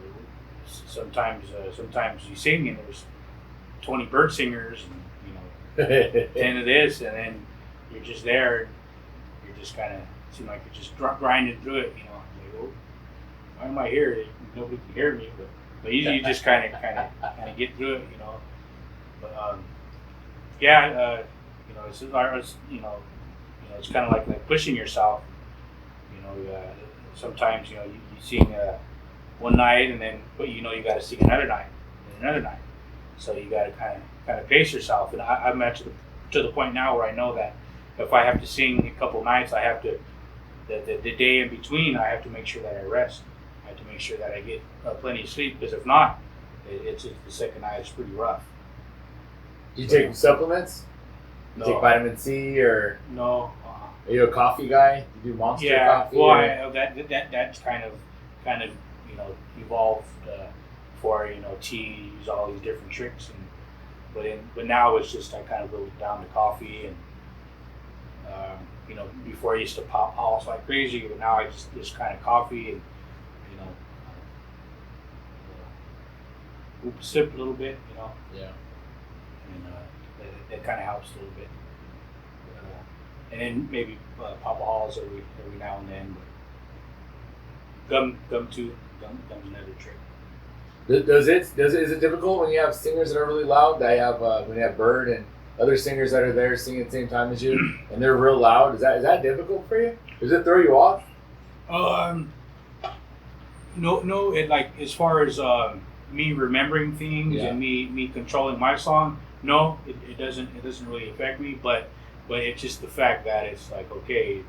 sometimes you sing and there's 20 bird singers and you know 10 of this, and then you're just there. You're just kind of seem like you're just grinding through it, you know. Like, oh, why am I here? Nobody can hear me, but you just kind of get through it, you know. But yeah, you know, it's you know, it's kind of like pushing yourself. You know, sometimes you know you sing one night, and then but you know you got to sing another night and another night. So you got to kind of pace yourself. And I'm at to the point now where I know that if I have to sing a couple nights, I have to the day in between. I have to make sure that I rest. I have to make sure that I get plenty of sleep, because if not, it's the second night is pretty rough. Do you take supplements? You No. take vitamin C or? No. Are you a coffee guy? You do Monster coffee? Well, that's kind of you know evolved for you know tea, use all these different tricks, and but now it's just I kind of go down to coffee, and you know before I used to pop house like crazy, but now I just kind of coffee and you know sip a little bit, you know. Yeah. And that kind of helps a little bit. And then maybe Papa Halls every now and then. But gum's another trick. Is it difficult when you have singers that are really loud? That have when you have Bird and other singers that are there singing at the same time as you, and they're real loud. Is that difficult for you? Does it throw you off? No. It like as far as me remembering things and me controlling my song. No, it doesn't. It doesn't really affect me, but it's just the fact that it's like okay,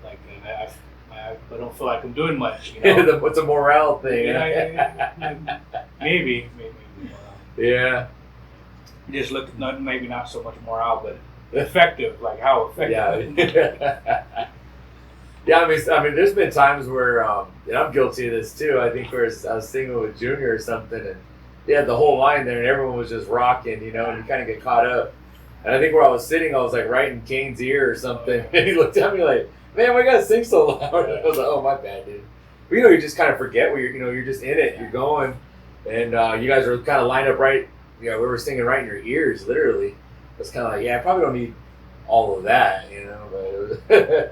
like I don't feel like I'm doing much. You know, It's a morale thing. Maybe. Yeah. Just look maybe not so much morale, but effective. Like how effective. Yeah. Yeah, I mean, there's been times where, and I'm guilty of this too. I think where I was singing with Junior or something, and they had the whole line there, and everyone was just rocking, you know, and you kind of get caught up. And I think where I was sitting, I was like right in Kane's ear or something, and he looked at me like, "Man, why you gotta sing so loud?" And I was like, "Oh, my bad, dude." But you know, you just kind of forget where you're just in it, you're going, and you guys are kind of lined up right. You know, we were singing right in your ears, literally. It's kind of like, yeah, I probably don't need all of that, you know, but it was.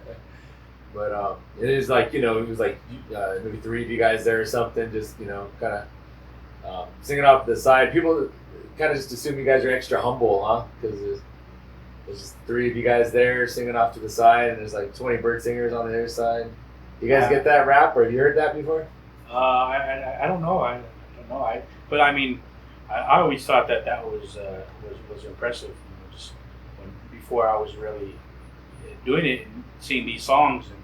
But it is like, you know, it was like maybe three of you guys there or something, just, you know, kind of singing off to the side. People kind of just assume you guys are extra humble, huh? Because there's just three of you guys there singing off to the side, and there's like 20 bird singers on the other side. You guys get that rap, or have you heard that before? I don't know. I don't know. But I mean, I always thought that was impressive. You know, just before I was really doing it and seeing these songs, and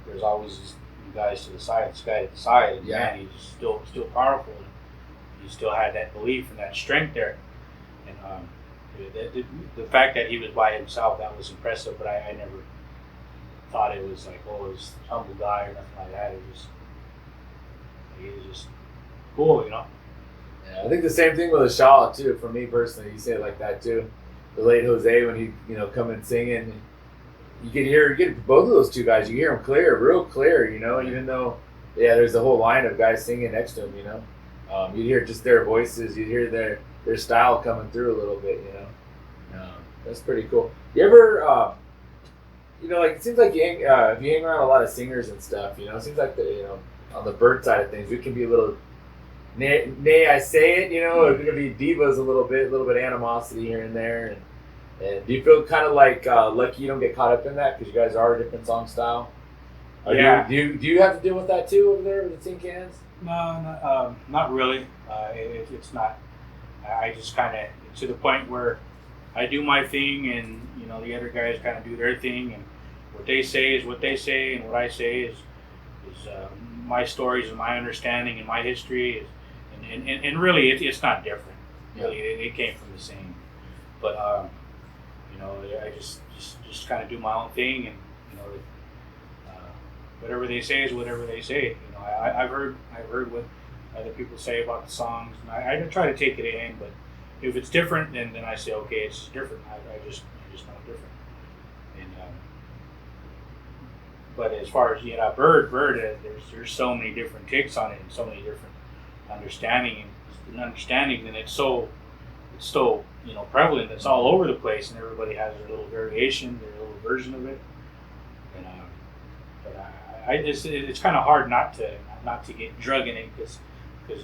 there's always these guys to the side, this guy at the side, and man, he's still powerful. And he still had that belief and that strength there, and the fact that he was by himself, that was impressive. But I never thought it was like, oh, he's a humble guy or nothing like that. He was just cool, you know. Yeah, I think the same thing with a Shaw too. For me personally, you say it like that too. The late Jose, when he come and singing, you get both of those two guys. You hear them clear, real clear. You know, even though there's a whole line of guys singing next to him. You know, you hear just their voices. You hear their style coming through a little bit. You know, that's pretty cool. You ever, you know, like it seems like if you hang around a lot of singers and stuff, you know, it seems like on the bird side of things, we can be a little. Nay, I say it, you know, it's gonna be divas a little bit animosity here and there, and do you feel kind of like lucky you don't get caught up in that because you guys are a different song style? Do you have to deal with that too over there with the tin cans? No, not really. It's not. I just kind of to the point where I do my thing, and you know the other guys kind of do their thing, and what they say is what they say, and what I say is my stories and my understanding and my history is. And really, it's not different. Really, it came from the same. But you know, I just kind of do my own thing, and you know, whatever they say is whatever they say. You know, I've heard what other people say about the songs, and I try to take it in. But if it's different, then I say okay, it's different. I just know different. And but as far as bird, there's so many different takes on it and so many different understandings, and it's so prevalent. It's all over the place, and everybody has their little variation, their little version of it. And but it's kind of hard not to get drug in it because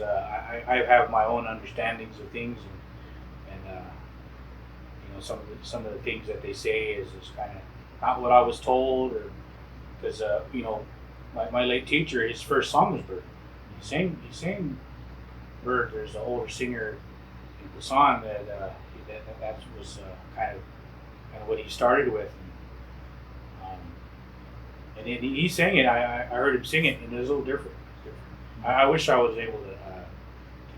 I have my own understandings of things, and some of the things that they say is kind of not what I was told, or because my late teacher, his first song was Bird. He sang Bird. There's an older singer in Quechan that was kind of what he started with. And he sang it. I heard him sing it, and it was a little different. I wish I was able to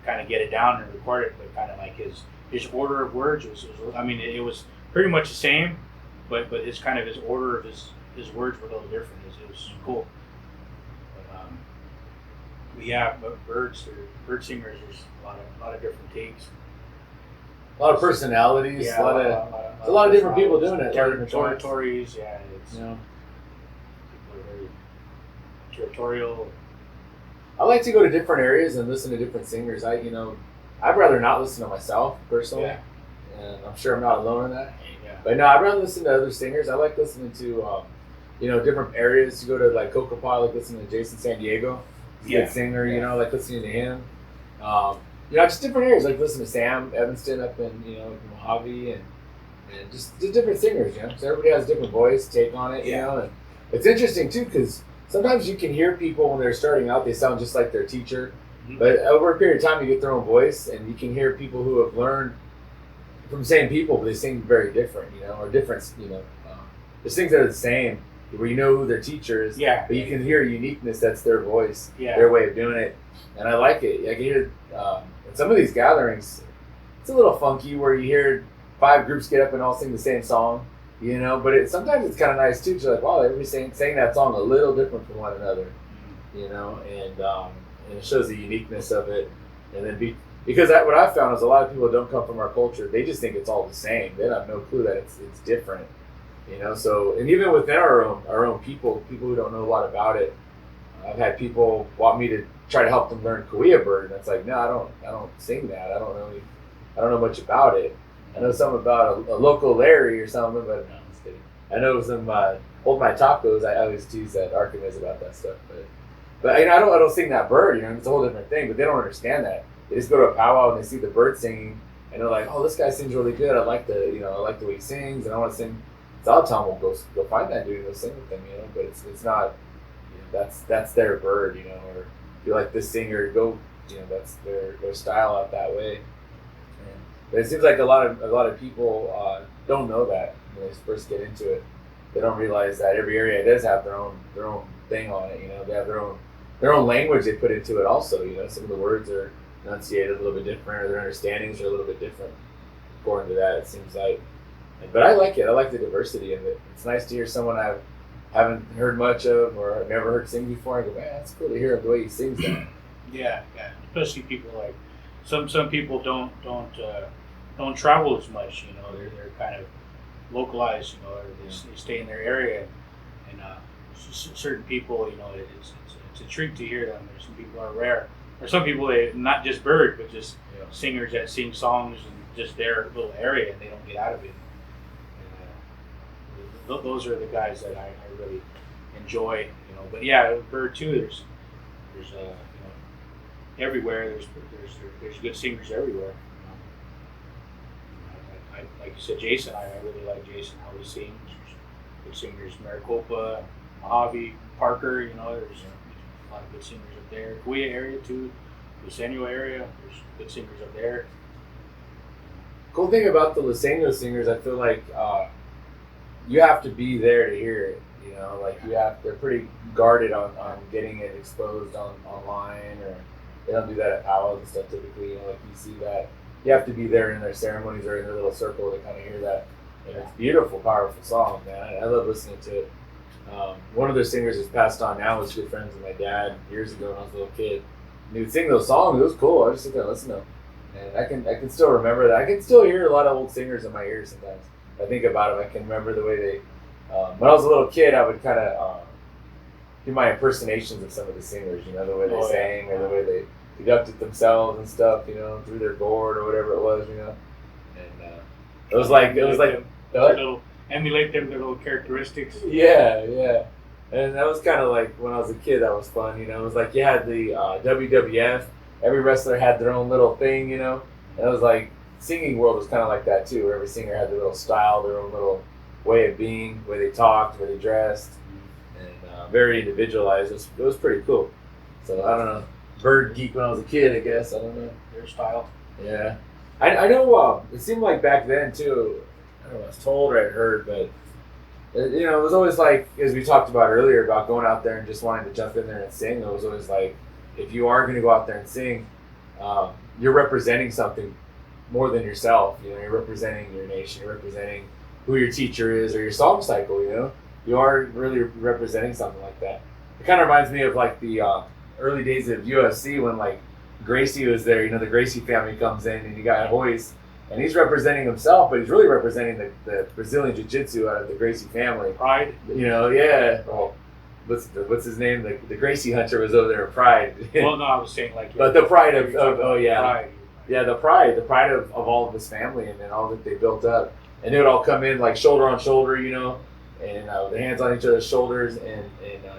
kind of get it down and record it, but kind of like his order of words was it was pretty much the same, but his order of his words were a little different. It was cool. But bird singers, there's a lot of different takes. A lot of personalities. Yeah, a lot of different people doing it. Territories, yeah. People are very territorial. I like to go to different areas and listen to different singers. I'd rather not listen to myself personally, and I'm sure I'm not alone in that. Yeah. But no, I'd rather listen to other singers. I like listening to different areas. You go to like Cocopah, I like listening to Jason San Diego. He's a good singer. Like listening to him. Just different areas. Like listening to Sam Evanston up in Mojave, and just different singers. So everybody has a different voice, take on it. And it's interesting too because sometimes you can hear people when they're starting out, they sound just like their teacher. Mm-hmm. But over a period of time, you get their own voice, and you can hear people who have learned from the same people, but they sing very different, or different, there's things that are the same, where you know who their teacher is, but you can hear a uniqueness that's their voice, their way of doing it. And I like it. I can hear in some of these gatherings, it's a little funky where you hear 5 groups get up and all sing the same song. But sometimes it's kind of nice too. You're like, wow, everybody's saying that song a little different from one another, and it shows the uniqueness of it. And then because what I've found is a lot of people don't come from our culture; they just think it's all the same. They have no clue that it's different, So, and even within our own people who don't know a lot about it, I've had people want me to try to help them learn Cahuilla bird, and it's like, no, I don't sing that. I don't know much about it. I know something about a local Larry or something, but no, I'm just kidding. I know some Hold My Tacos. I always tease that Archimedes about that stuff, but I don't sing that bird. It's a whole different thing. But they don't understand that. They just go to a powwow and they see the bird singing, and they're like, "Oh, this guy sings really good. I like the way he sings, and I want to sing." So I'll tell them, "Well, go find that dude and go sing with them." But it's not. That's their bird. Or if you like this singer, go. That's their style out that way. But it seems like a lot of people don't know that when they first get into it. They don't realize that every area does have their own thing on it. They have their own language they put into it. Also, some of the words are enunciated a little bit different, or their understandings are a little bit different according to that. It seems like, but I like it. I like the diversity of it. It's nice to hear someone I haven't heard much of or I've never heard sing before. I go, man, it's cool to hear the way he sings that. Yeah. Especially people like some people don't travel as much. They're kind of localized. Or they stay in their area, and certain people, it's a treat to hear them. There's some people are rare, or some people not just bird, but just singers that sing songs in just their little area, and they don't get out of it. And, those are the guys that I really enjoy. But bird too. There's everywhere. There's good singers everywhere. Like you said, Jason, I really like Jason, how he sings. There's good singers, Maricopa, Mojave, Parker, there's a lot of good singers up there. Cahuilla area too, Lucenio area, there's good singers up there. Cool thing about the Lucenio singers, I feel like you have to be there to hear it. They're pretty guarded on getting it exposed online, or they don't do that at powwows and stuff typically. Like you see that. You have to be there in their ceremonies or in their little circle to kind of hear that. And it's a beautiful, powerful song, man. I love listening to it. One of their singers has passed on now. Was good friends with my dad years ago when I was a little kid. And he would sing those songs. It was cool. I just sit there and listen to them. And I can still remember that. I can still hear a lot of old singers in my ears sometimes. I think about them. I can remember the way When I was a little kid, I would kind of do my impersonations of some of the singers. You know, the way they sang or the way they conducted themselves and stuff. You know, through their gourd or whatever it was. You know, and it was like emulate them their little characteristics. Yeah. And that was kind of like when I was a kid. That was fun. You know, it was like you had the WWF. Every wrestler had their own little thing. You know, and it was like singing world was kind of like that too. Where every singer had their little style, their own little way of being, way they talked, way they dressed, and very individualized. It was pretty cool. So I don't know, bird geek when I was a kid, I guess. I don't know their style. Yeah, I know. It seemed like back then too. I don't know. I was told or I heard, but you know, it was always like, as we talked about earlier, about going out there and just wanting to jump in there and sing. It was always like, if you are going to go out there and sing, you're representing something more than yourself. You know, you're representing your nation. You're representing who your teacher is or your song cycle. You know, you are really representing something like that. It kind of reminds me of like the early days of UFC when like Gracie was there. You know, the Gracie family comes in and you got Hoist, and he's representing himself, but he's really representing the Brazilian Jiu-Jitsu out of the Gracie family. Pride. You know, yeah. Well, what's his name? The Gracie Hunter was over there at Pride. Well, no, I was saying like. But the pride of oh yeah. Pride. Yeah, the pride of all of his family and then all that they built up. And they would all come in like shoulder on shoulder, you know, and the hands on each other's shoulders. And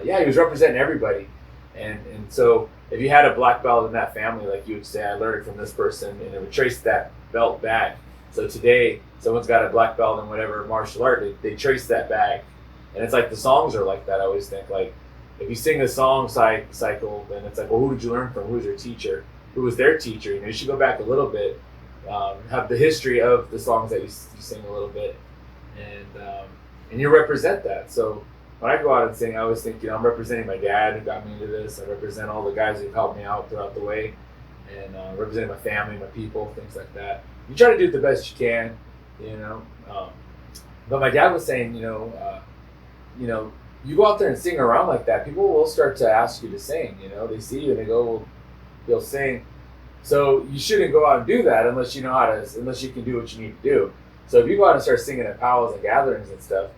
yeah, he was representing everybody. And so if you had a black belt in that family, like you would say, I learned it from this person, and it would trace that belt back. So today, someone's got a black belt in whatever martial art, they trace that back. And it's like the songs are like that. I always think like if you sing a song cycle, then it's like, well, who did you learn from? Who's your teacher? Who was their teacher? You know, you should go back a little bit, have the history of the songs that you sing a little bit, and you represent that. So when I go out and sing, I always think, you know, I'm representing my dad who got me into this. I represent all the guys who've helped me out throughout the way, and representing my family, my people, things like that. You try to do it the best you can, you know. But my dad was saying, you know, you go out there and sing around like that, people will start to ask you to sing. You know, they see you and they go, well, you'll sing. So you shouldn't go out and do that unless you know how to, unless you can do what you need to do. So if you go out and start singing at powwows and gatherings and stuff,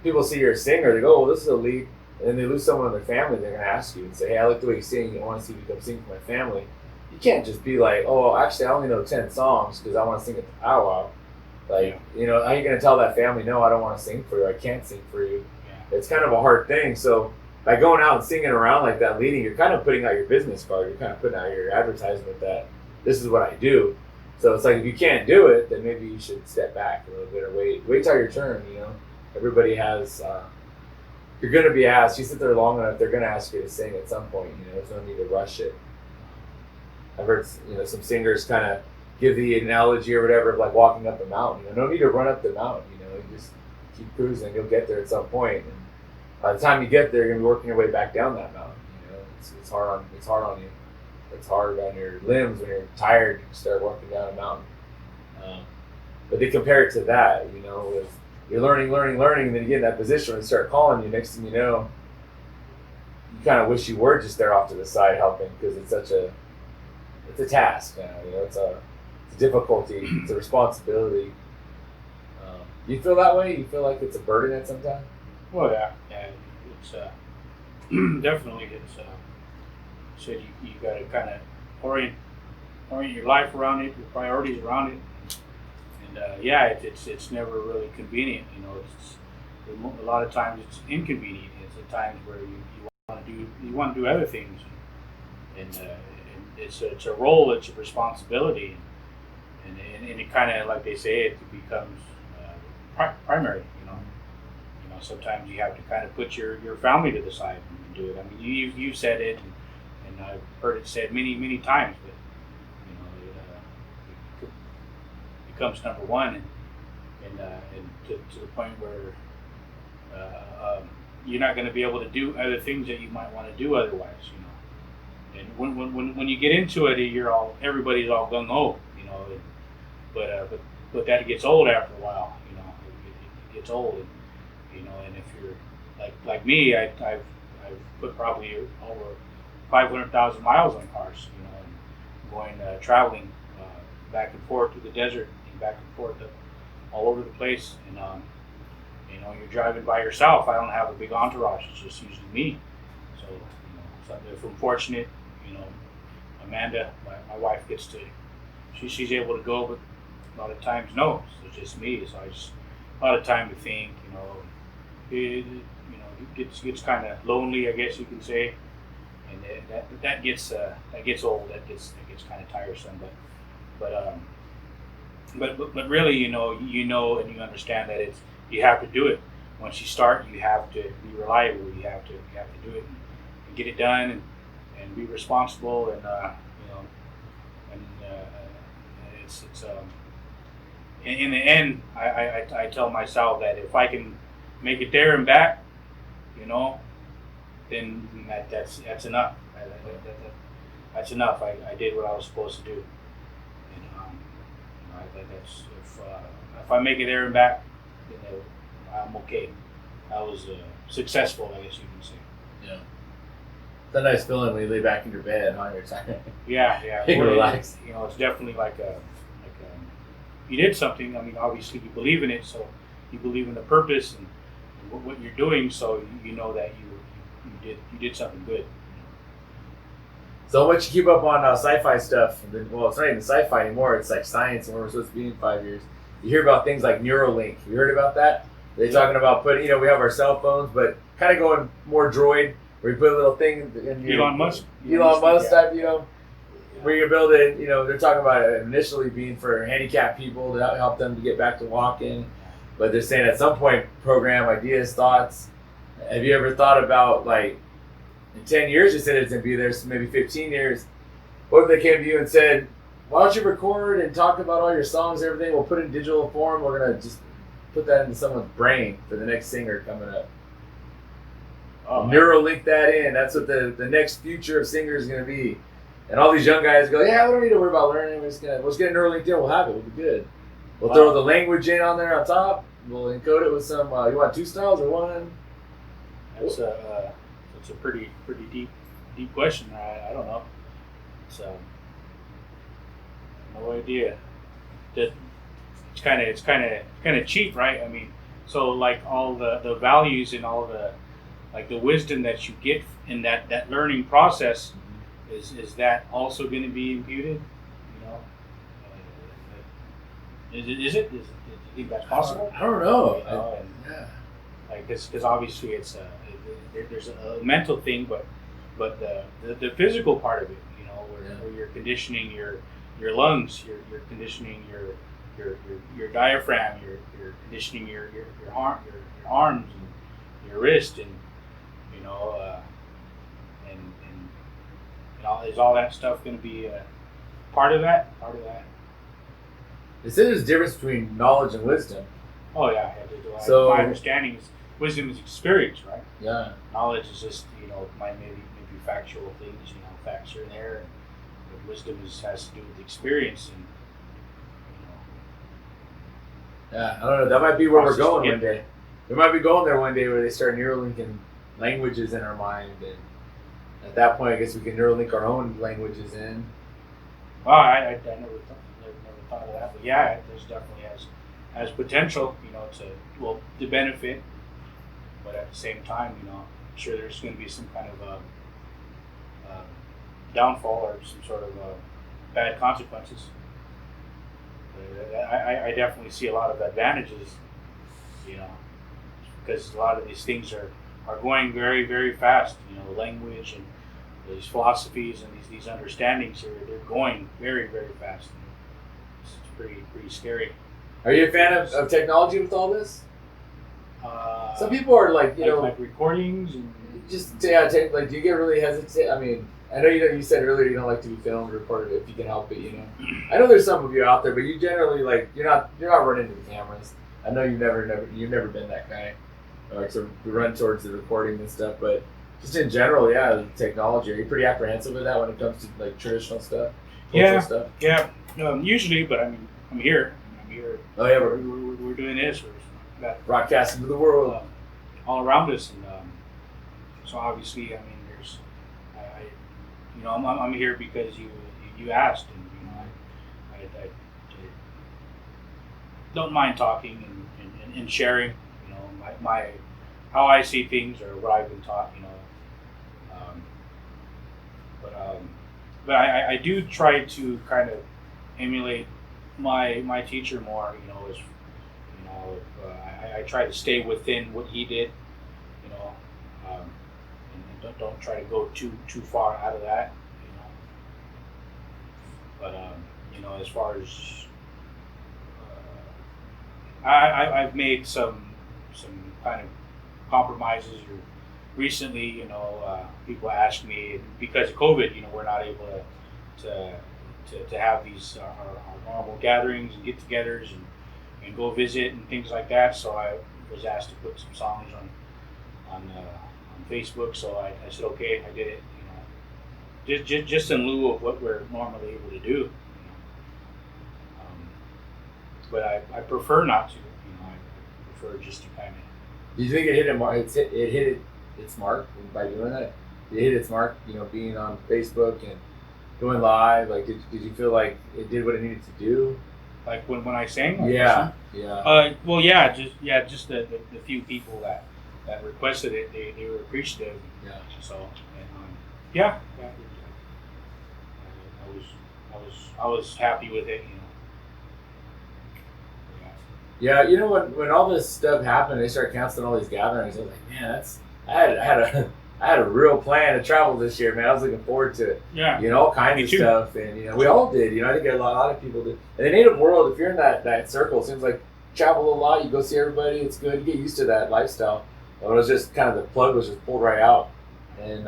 people see you're a singer, they go, well, this is a lead, and then they lose someone in their family, they're going to ask you and say, hey, I like the way you sing, I want to see you come sing for my family. You can't just be like, oh, actually, I only know 10 songs because I want to sing at the powwow. Like, you know, how are you going to tell that family, no, I don't want to sing for you, I can't sing for you? Yeah. It's kind of a hard thing. So by going out and singing around like that, leading, you're kind of putting out your business card. You're kind of putting out your advertisement that this is what I do. So it's like, if you can't do it, then maybe you should step back a little bit or wait till your turn, you know. Everybody has, you're going to be asked, you sit there long enough, they're going to ask you to sing at some point, you know, there's no need to rush it. I've heard, you know, some singers kind of give the analogy or whatever of like walking up a mountain. You know, no need to run up the mountain, you know, you just keep cruising, you'll get there at some point. And by the time you get there, you're going to be working your way back down that mountain, you know, it's hard on you. It's hard on your limbs when you're tired, you start walking down a mountain. But they compare it to that, you know, with you're learning, and then you get in that position and they start calling you. Next thing you know, you kind of wish you were just there off to the side helping because it's a task now, you know, it's a difficulty, it's a responsibility. You feel that way? You feel like it's a burden at some time? Well, yeah, it's definitely said you got to kind of orient your life around it, your priorities around it, and it's never really convenient. You know, it's a lot of times it's inconvenient. It's at times where you want to do other things, and it's a role, it's a responsibility, and it kind of, like they say, it becomes primary. You know, sometimes you have to kind of put your family to the side and do it. I mean, you said it, and I've heard it said many times, but you know, it becomes number one, and to the point where you're not going to be able to do other things that you might want to do otherwise. You know, and when you get into it, everybody's all gung ho. You know, but that gets old after a while. You know, it gets old, and you know, and if you're like me, I've put probably over 500,000 miles on cars. You know, and going traveling back and forth to the desert and back and forth all over the place, You know, you're driving by yourself. I don't have a big entourage. It's just usually me. So, you know, so if I'm fortunate, you know, Amanda, my wife gets to, she's able to go, but a lot of times no. So it's just me. So I just a lot of time to think. You know, it gets kind of lonely, I guess you can say, and that gets old. That gets kind of tiresome. But really, you know, and you understand that you have to do it. Once you start, you have to be reliable. You have to do it and get it done and be responsible and you know, and it's in the end, I tell myself that if I can make it there and back, you know, then that's enough. That's enough. I did what I was supposed to do. And that's if I make it there and back, then I'm okay. I was successful, I guess you can say. Yeah. It's a nice feeling when you lay back in your bed, huh? You're tired. Yeah. You can relax. You know, it's definitely like you did something. I mean, obviously you believe in it, so you believe in the purpose and what you're doing, so you know that you did something good. So much you keep up on sci-fi stuff. Well, it's not even sci-fi anymore. It's like science, and where we're supposed to be in 5 years. You hear about things like Neuralink. You heard about that? They're talking about putting, you know, we have our cell phones, but kind of going more droid, where you put a little thing in your Elon Musk type, you know, where you're building, you know, they're talking about it initially being for handicapped people to help them to get back to walking. But they're saying at some point, program ideas, thoughts. Have you ever thought about, like, in 10 years you said it's going to be there, so maybe 15 years. What if they came to you and said, why don't you record and talk about all your songs and everything? We'll put it in digital form. We're going to just put that into someone's brain for the next singer coming up. Neuralink that in. That's what the next future of singers is going to be. And all these young guys go, yeah, we don't need to worry about learning. Let's get a Neuralink in. We'll have it. We'll be good. We'll throw the language in on there on top. We'll encode it with some, you want 2 styles or 1? That's a pretty deep question. I don't know. So no idea. That it's kind of cheap, right? I mean, so like all the values and all the like the wisdom that you get in that learning process, is that also going to be imputed? You know, is it? Do you think that's possible? I don't know. You know, yeah. Like because obviously it's there's a mental thing, but the physical part of it, you know, where you're conditioning your lungs, you're conditioning your diaphragm, you're conditioning your arms and your wrist, and you know, and is all that stuff going to be part of that? They say there's a difference between knowledge and wisdom. Oh yeah. So my understanding is wisdom is experience, right? Yeah. Knowledge is just, you know, maybe factual things, you know, facts here and there. But wisdom has to do with experience, and you know. Yeah, I don't know. That might be where we're going one day. We might be going there one day where they start Neuralinking languages in our mind, and at that point, I guess we can Neuralink our own languages in. Well, I never thought of that, but yeah, there's definitely has potential, you know, to benefit, but at the same time, you know, I'm sure there's going to be some kind of downfall or some sort of bad consequences. I definitely see a lot of advantages, you know, because a lot of these things are going very, very fast. You know, language and these philosophies and these understandings they're going very, very fast. It's pretty scary. Are you a fan of technology with all this? Some people are like, you know, like recordings and just do you get really hesitant? I mean, I know you said earlier you don't like to be filmed or recorded if you can help it. You know, I know there's some of you out there, but you generally you're not running into the cameras. I know you've never been that guy, like to run towards the recording and stuff. But just in general, yeah, the technology. Are you pretty apprehensive with that when it comes to like traditional stuff? Stuff? Yeah. Usually, but I mean, I'm here. Oh yeah, we're doing this. We've got broadcasting to the world all around us, and so obviously, I mean, there's, you know, I'm here because you asked, and you know, I don't mind talking and sharing. You know, my how I see things or what I've been taught, um, but I do try to kind of emulate my teacher more, as I try to stay within what he did, and don't try to go too far out of that, but as far as I've made some kind of compromises. Or recently, people ask me because of COVID, we're not able to have these our normal gatherings and get-togethers and go visit and things like that. So I was asked to put some songs on Facebook. So I said okay, I did it. Just in lieu of what we're normally able to do. But I prefer not to. I prefer just to kind of. Do you think it hit it hit its mark by doing that? Did it hit its mark? Being on Facebook and going live. Like, did you feel like it did what it needed to do? Like when I sang? Yeah. Well, yeah, just the few people that requested it, they were appreciative. Yeah. So, yeah. I was happy with it. Yeah, when all this stuff happened, they started canceling all these gatherings. I was like, man, I had a real plan to travel this year, man. I was looking forward to it. Yeah. All kinds of stuff, and we all did. I think a lot of people did. And the native world, if you're in that circle, it seems like travel a lot. You go see everybody. It's good. You get used to that lifestyle. But it was just kind of the plug was just pulled right out, and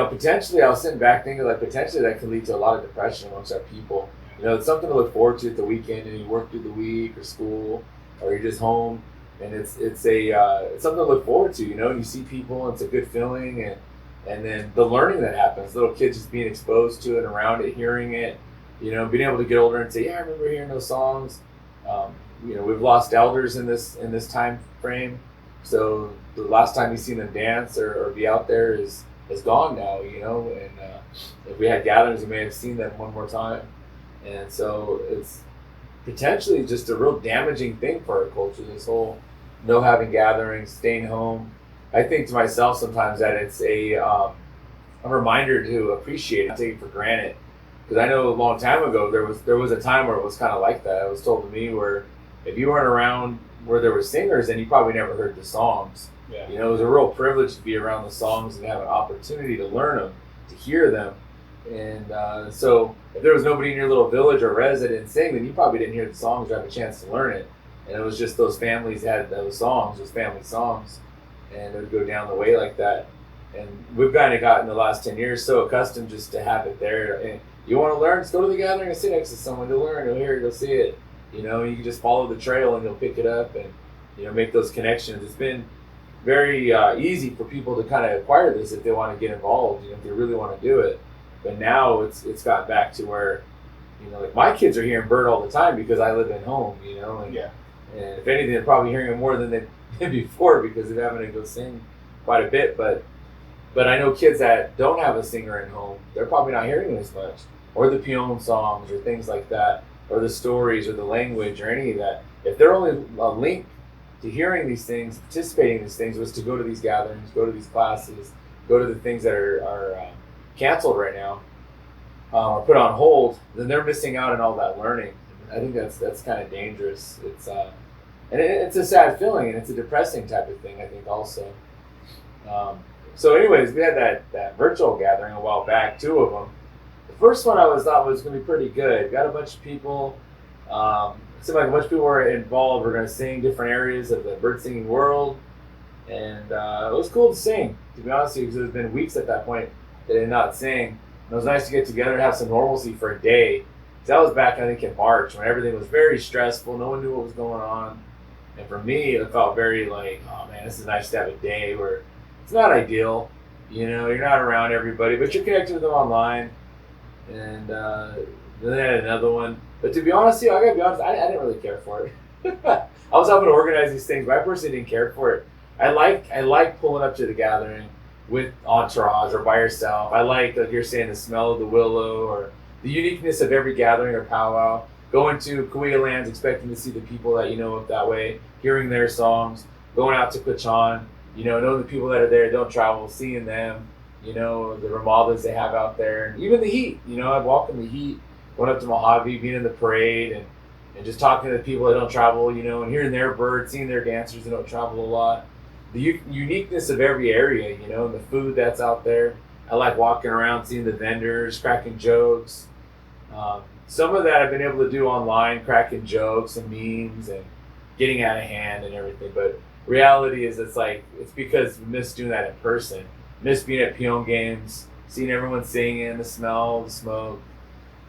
potentially I was sitting back thinking like potentially that could lead to a lot of depression amongst our people. It's something to look forward to at the weekend, and you work through the week or school, or you're just home, and it's something to look forward to. And you see people, and it's a good feeling, and then the learning that happens, little kids just being exposed to it, around it, hearing it, being able to get older and say, yeah, I remember hearing those songs. We've lost elders in this time frame, so the last time you've seen them dance or be out there is gone now. And if we had gatherings, we may have seen them one more time. And so it's potentially just a real damaging thing for our culture, this whole no having gatherings, staying home. I think to myself sometimes that it's a reminder to appreciate it, not take it for granted. Because I know a long time ago there was a time where it was kind of like that. It was told to me where if you weren't around where there were singers, then you probably never heard the songs. Yeah. It was a real privilege to be around the songs and have an opportunity to learn them, to hear them. And so if there was nobody in your little village or resident sing, then you probably didn't hear the songs or have a chance to learn it. And it was just those families had those songs, those family songs, and it would go down the way like that. And we've kind of gotten the last 10 years so accustomed just to have it there. And you want to learn, just go to the gathering and sit next to someone to learn. You'll hear it, you'll see it. You can just follow the trail and you'll pick it up and, make those connections. It's been very easy for people to kind of acquire this if they want to get involved, if they really want to do it. But now it's gotten back to where, like my kids are hearing Bird all the time because I live at home, and, Yeah. And if anything, they're probably hearing it more than they did before because they're having to go sing quite a bit. But I know kids that don't have a singer at home, they're probably not hearing it as much, or the peon songs or things like that, or the stories or the language or any of that. If they're only a link to hearing these things, participating in these things was to go to these gatherings, go to these classes, go to the things that are canceled right now, or put on hold, then they're missing out on all that learning. I think that's kind of dangerous. It's and it's a sad feeling, and it's a depressing type of thing, I think also. So anyways, we had that virtual gathering a while back, 2 of them. The first one I thought was going to be pretty good. Got a bunch of people. It seemed like a bunch of people were involved. We're going to sing different areas of the bird singing world. And it was cool to sing, to be honest with you, because it had been weeks at that point that I did not sing. And it was nice to get together and have some normalcy for a day. Because that was back, I think, in March when everything was very stressful. No one knew what was going on. And for me, it felt very like, oh man, this is nice to have a day where it's not ideal. You're not around everybody, but you're connected with them online. And then I had another one. But to be honest with you, I gotta be honest, I didn't really care for it. I was helping to organize these things, but I personally didn't care for it. I like pulling up to the gathering with entourage or by yourself. I like you're saying, the smell of the willow or the uniqueness of every gathering or powwow. Going to Kauai lands, expecting to see the people that you know up that way, hearing their songs. going out to Quechan, knowing the people that are there, don't travel, seeing them, the ramadas they have out there, and even the heat. I'd walk in the heat, going up to Mojave, being in the parade, and just talking to the people that don't travel, and hearing their birds, seeing their dancers that don't travel a lot. The uniqueness of every area, and the food that's out there. I like walking around, seeing the vendors, cracking jokes. Some of that I've been able to do online, cracking jokes and memes and getting out of hand and everything. But reality is, it's because we miss doing that in person. Miss being at Pyong games, seeing everyone singing, the smell, the smoke.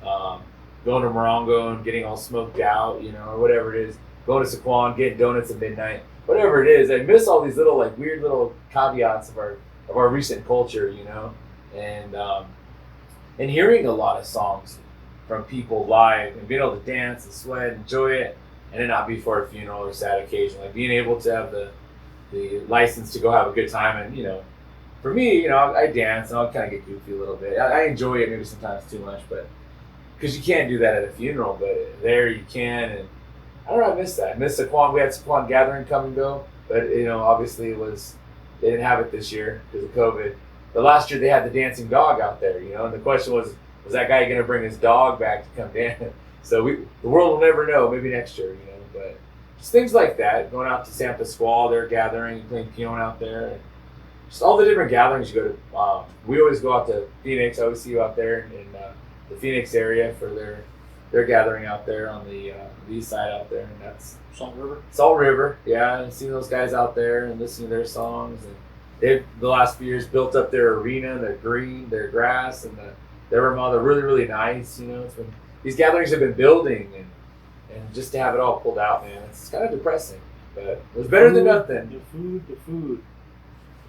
Going to Morongo and getting all smoked out, or whatever it is. Going to Saquon, getting donuts at midnight. Whatever it is, I miss all these little weird little caveats of our recent culture, and hearing a lot of songs from people live and being able to dance and sweat, enjoy it, and it not be for a funeral or sad occasion. Like being able to have the license to go have a good time, and for me, I dance and I'll kind of get goofy a little bit. I enjoy it maybe sometimes too much, but because you can't do that at a funeral, but there you can. And I don't know, I miss that. I miss Saquon. We had Saquon Gathering come and go, but obviously they didn't have it this year because of COVID. But last year they had the dancing dog out there, and the question was that guy going to bring his dog back to come dance? So the world will never know. Maybe next year, but just things like that. Going out to San Pasqual, they're gathering, playing peon out there, and just all the different gatherings you go to. We always go out to Phoenix. I always see you out there in the Phoenix area for their gathering out there on the east side out there, and that's Salt River. Salt River, yeah. And seeing those guys out there and listening to their songs, and they've the last few years built up their arena, their green, their grass, and their remodel. They're really, really nice. It's been, these gatherings have been building, and just to have it all pulled out, man, it's kind of depressing. But it was better than nothing. The food.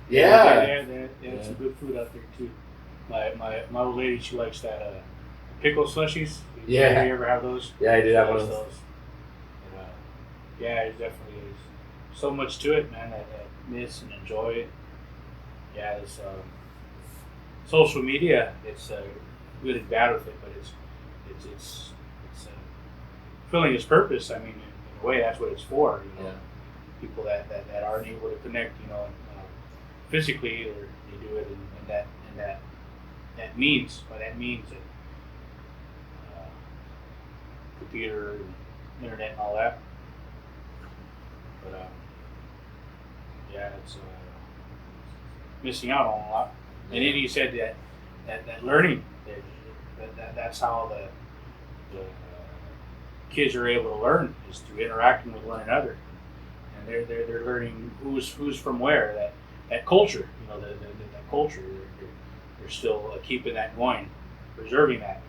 Yeah. There's some good food out there too. My old lady, she likes that pickle slushies. Yeah. You ever have those? Yeah, I did have one of those. Yeah, it definitely is. So much to it, man. I miss and enjoy it. Yeah, it's social media. It's really bad with it, but it's fulfilling its purpose. I mean, in a way, that's what it's for. Yeah. People that aren't able to connect, physically, or they do it in that means. By that means, that computer, and internet, and all that. But yeah, it's missing out on a lot. And then you said that learning, that's how the kids are able to learn, is through interacting with one another, and they're learning who's from where, that culture, that culture. They're still keeping that going, preserving that,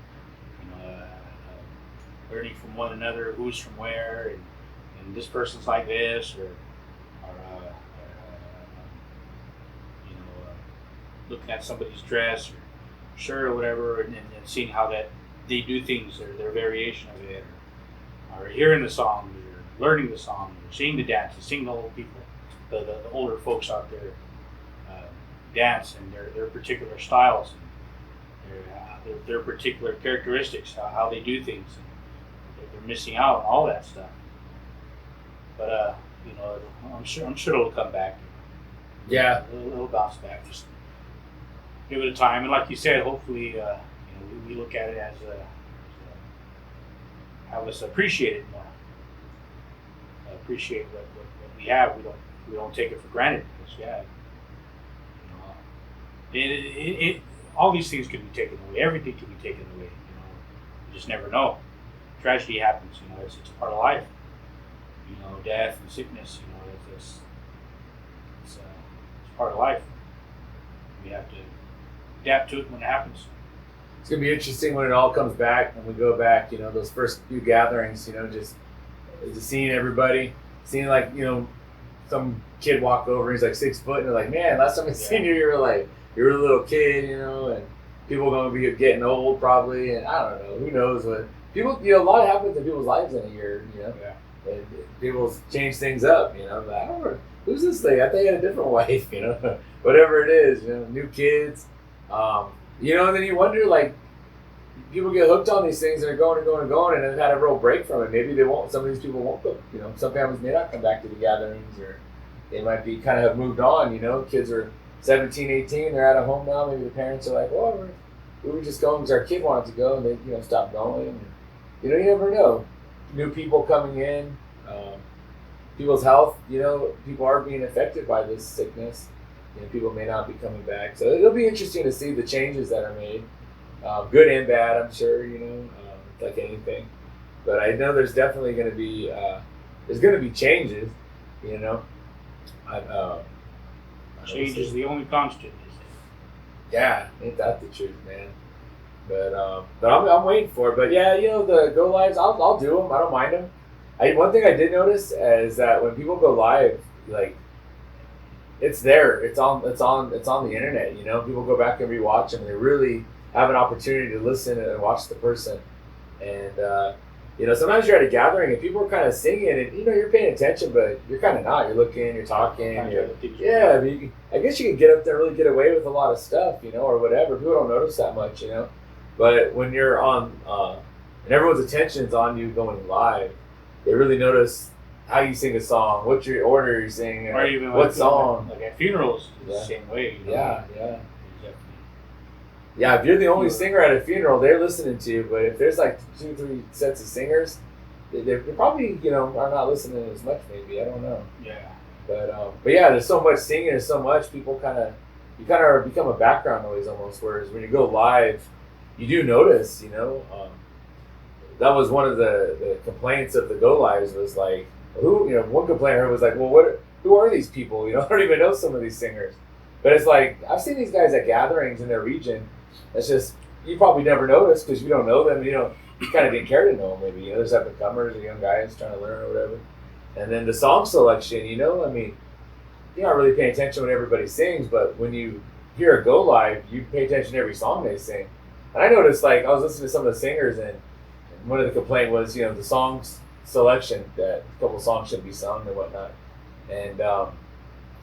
learning from one another who's from where, and this person's like this, or looking at somebody's dress or shirt or whatever, and seeing how that they do things, or their variation of it, or hearing the song, or learning the song, or seeing the dances, seeing the old people, the older folks out there dance, and their particular styles, and their particular characteristics, how they do things. And they're missing out on all that stuff. But I'm sure it'll come back. Yeah, it'll bounce back. Just give it a time, and like you said, hopefully, we look at it as have us appreciate it more. Appreciate what we have. We don't take it for granted, because all these things can be taken away. Everything can be taken away. You just never know. Tragedy happens. It's a part of life. Death and sickness. It's part of life. We have to adapt to it when it happens. It's gonna be interesting when it all comes back and we go back. Those first few gatherings. Just seeing everybody, seeing some kid walk over and he's like 6 foot, and they're like, man, last time I seen you, you were a little kid, and people are gonna be getting old probably, and I don't know, who knows what people. A lot happens in people's lives in a year. Yeah. And people change things up. But I don't know, who's this thing? I think I had a different wife. Whatever it is. New kids. And then you wonder, people get hooked on these things and they're going and going and going, and they've had a real break from it. Maybe they won't. Some of these people won't. Some families may not come back to the gatherings, or they might be kind of have moved on. Kids are 17, 18, they're at a home now. Maybe the parents are like, well, we were just going because our kid wanted to go, and they stopped going. And, you never know. New people coming in, people's health. People are being affected by this sickness. People may not be coming back, so it'll be interesting to see the changes that are made, good and bad. I'm sure like anything, but I know there's definitely going to be changes. Change is the only constant. Yeah, ain't that the truth, man? But I'm waiting for it. But yeah, the go lives, I'll do them. I don't mind them. One thing I did notice is that when people go live, like, it's there. It's on the internet. People go back and rewatch them. And they really have an opportunity to listen and watch the person. And sometimes you're at a gathering and people are kind of singing, and you're paying attention, but you're kind of not. You're looking, you're talking. Yeah, I guess you can get up there and really get away with a lot of stuff, or whatever. People don't notice that much, But when you're on, and everyone's attention's on you going live, they really notice how you sing a song, what your order you're singing, or even what song. Like at funerals, it's the same way. Yeah. Yeah, if you're the only singer at a funeral, they're listening to you. But if there's like 2-3 sets of singers, they probably are not listening as much. Maybe, I don't know. Yeah. But yeah, there's so much singing. There's so much people you kind of become a background noise almost. Whereas when you go live, you do notice. That was one of the complaints of the go lives was like, one complainer was like, well, who are these people? I don't even know some of these singers. But it's like, I've seen these guys at gatherings in their region. It's just, you probably never noticed because you don't know them. You kind of didn't care to know them. Maybe there's up and comers or young guys trying to learn or whatever. And then the song selection, you're not really paying attention when everybody sings, but when you hear a go live, you pay attention to every song they sing. And I noticed, like, I was listening to some of the singers, and one of the complaints was, the songs selection, that a couple of songs shouldn't be sung and whatnot. And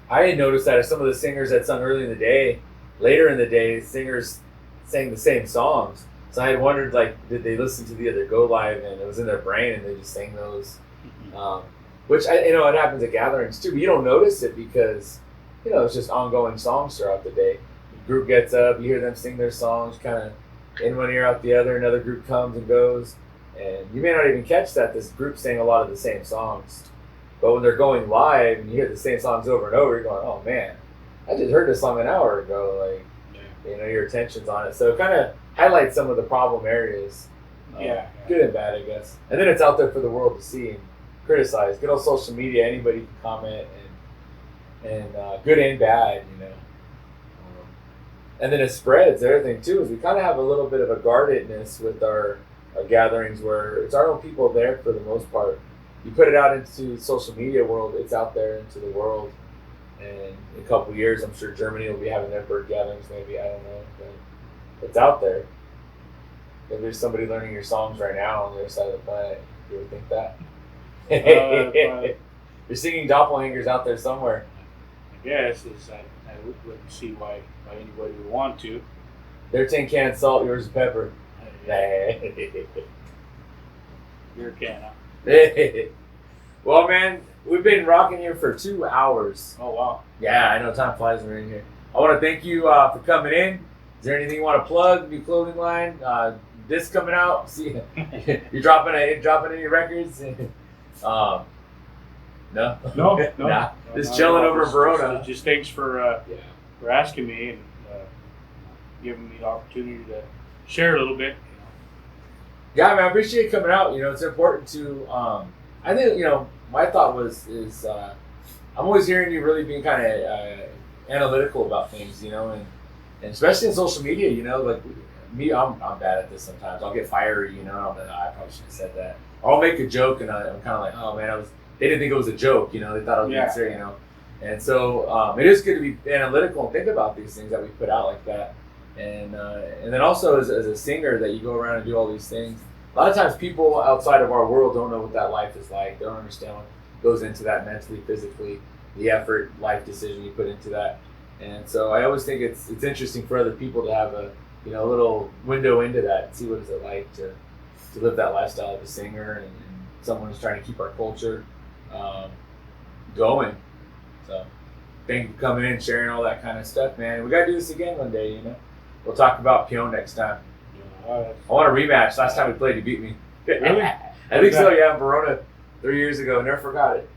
I had noticed that some of the singers that sung early in the day, later in the day, singers sang the same songs. So I had wondered, like, did they listen to the other go live and it was in their brain and they just sang those? Which it happens at gatherings too, but you don't notice it because it's just ongoing songs throughout the day. The group gets up, you hear them sing their songs, kind of in one ear out the other. Another group comes and goes, and you may not even catch that this group sang a lot of the same songs. But when they're going live and you hear the same songs over and over, you're going, oh man, I just heard this song an hour ago. Like, your attention's on it. So it kind of highlights some of the problem areas. Good and bad, I guess. And then it's out there for the world to see and criticize. Good old social media, anybody can comment, and good and bad, and then it spreads. The other thing too is we kind of have a little bit of a guardedness with our gatherings where it's our own people there for the most part. You put it out into the social media world, it's out there into the world. And in a couple of years, I'm sure Germany will be having their bird gatherings, maybe, I don't know. But it's out there. Maybe there's somebody learning your songs right now on the other side of the planet. You ever think that? You're singing doppelgangers out there somewhere. I guess I wouldn't see why anybody would want to. Their tin can salt, yours is pepper. Your can, huh? Well, man, we've been rocking here for 2 hours. Oh, wow. Yeah, I know time flies when we're in here. I want to thank you for coming in. Is there anything you want to plug? New clothing line? Disc coming out? See, you're dropping any records? No? No. Nah. Just chilling over in Verona. Just thanks for asking me and giving me the opportunity to share a little bit. Yeah, man, I appreciate you coming out. It's important to, I think, my thought is I'm always hearing you really being kind of analytical about things, and especially in social media, like me, I'm bad at this sometimes. I'll get fiery, I probably should have said that. Or I'll make a joke and I'm kind of like, oh man, they didn't think it was a joke, they thought I was being serious, And so it is good to be analytical and think about these things that we put out like that. And then also as a singer that you go around and do all these things, a lot of times people outside of our world don't know what that life is like. They don't understand what goes into that mentally, physically, the effort, life decision you put into that. And so I always think it's interesting for other people to have a little window into that and see what is it like to live that lifestyle of a singer and someone who's trying to keep our culture going. So thank you for coming in, sharing all that kind of stuff, man. We got to do this again one day, you know. We'll talk about Pion next time. I want a rematch. Last time we played, you beat me. Really? I think so, yeah, in Verona 3 years ago. Never forgot it.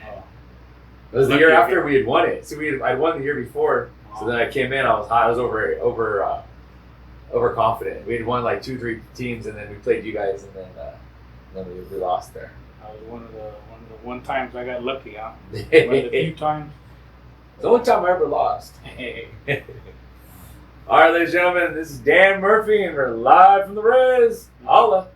Oh. It was the year after we had won it. So I'd won the year before. So then I came in, I was high. I was overconfident. We had won like 2-3 teams, and then we played you guys, and then we lost there. I was one of the times I got lucky, huh? One of the few times. The only time I ever lost. All right, ladies and gentlemen, this is Dan Murphy, and we're live from the Res. Holla.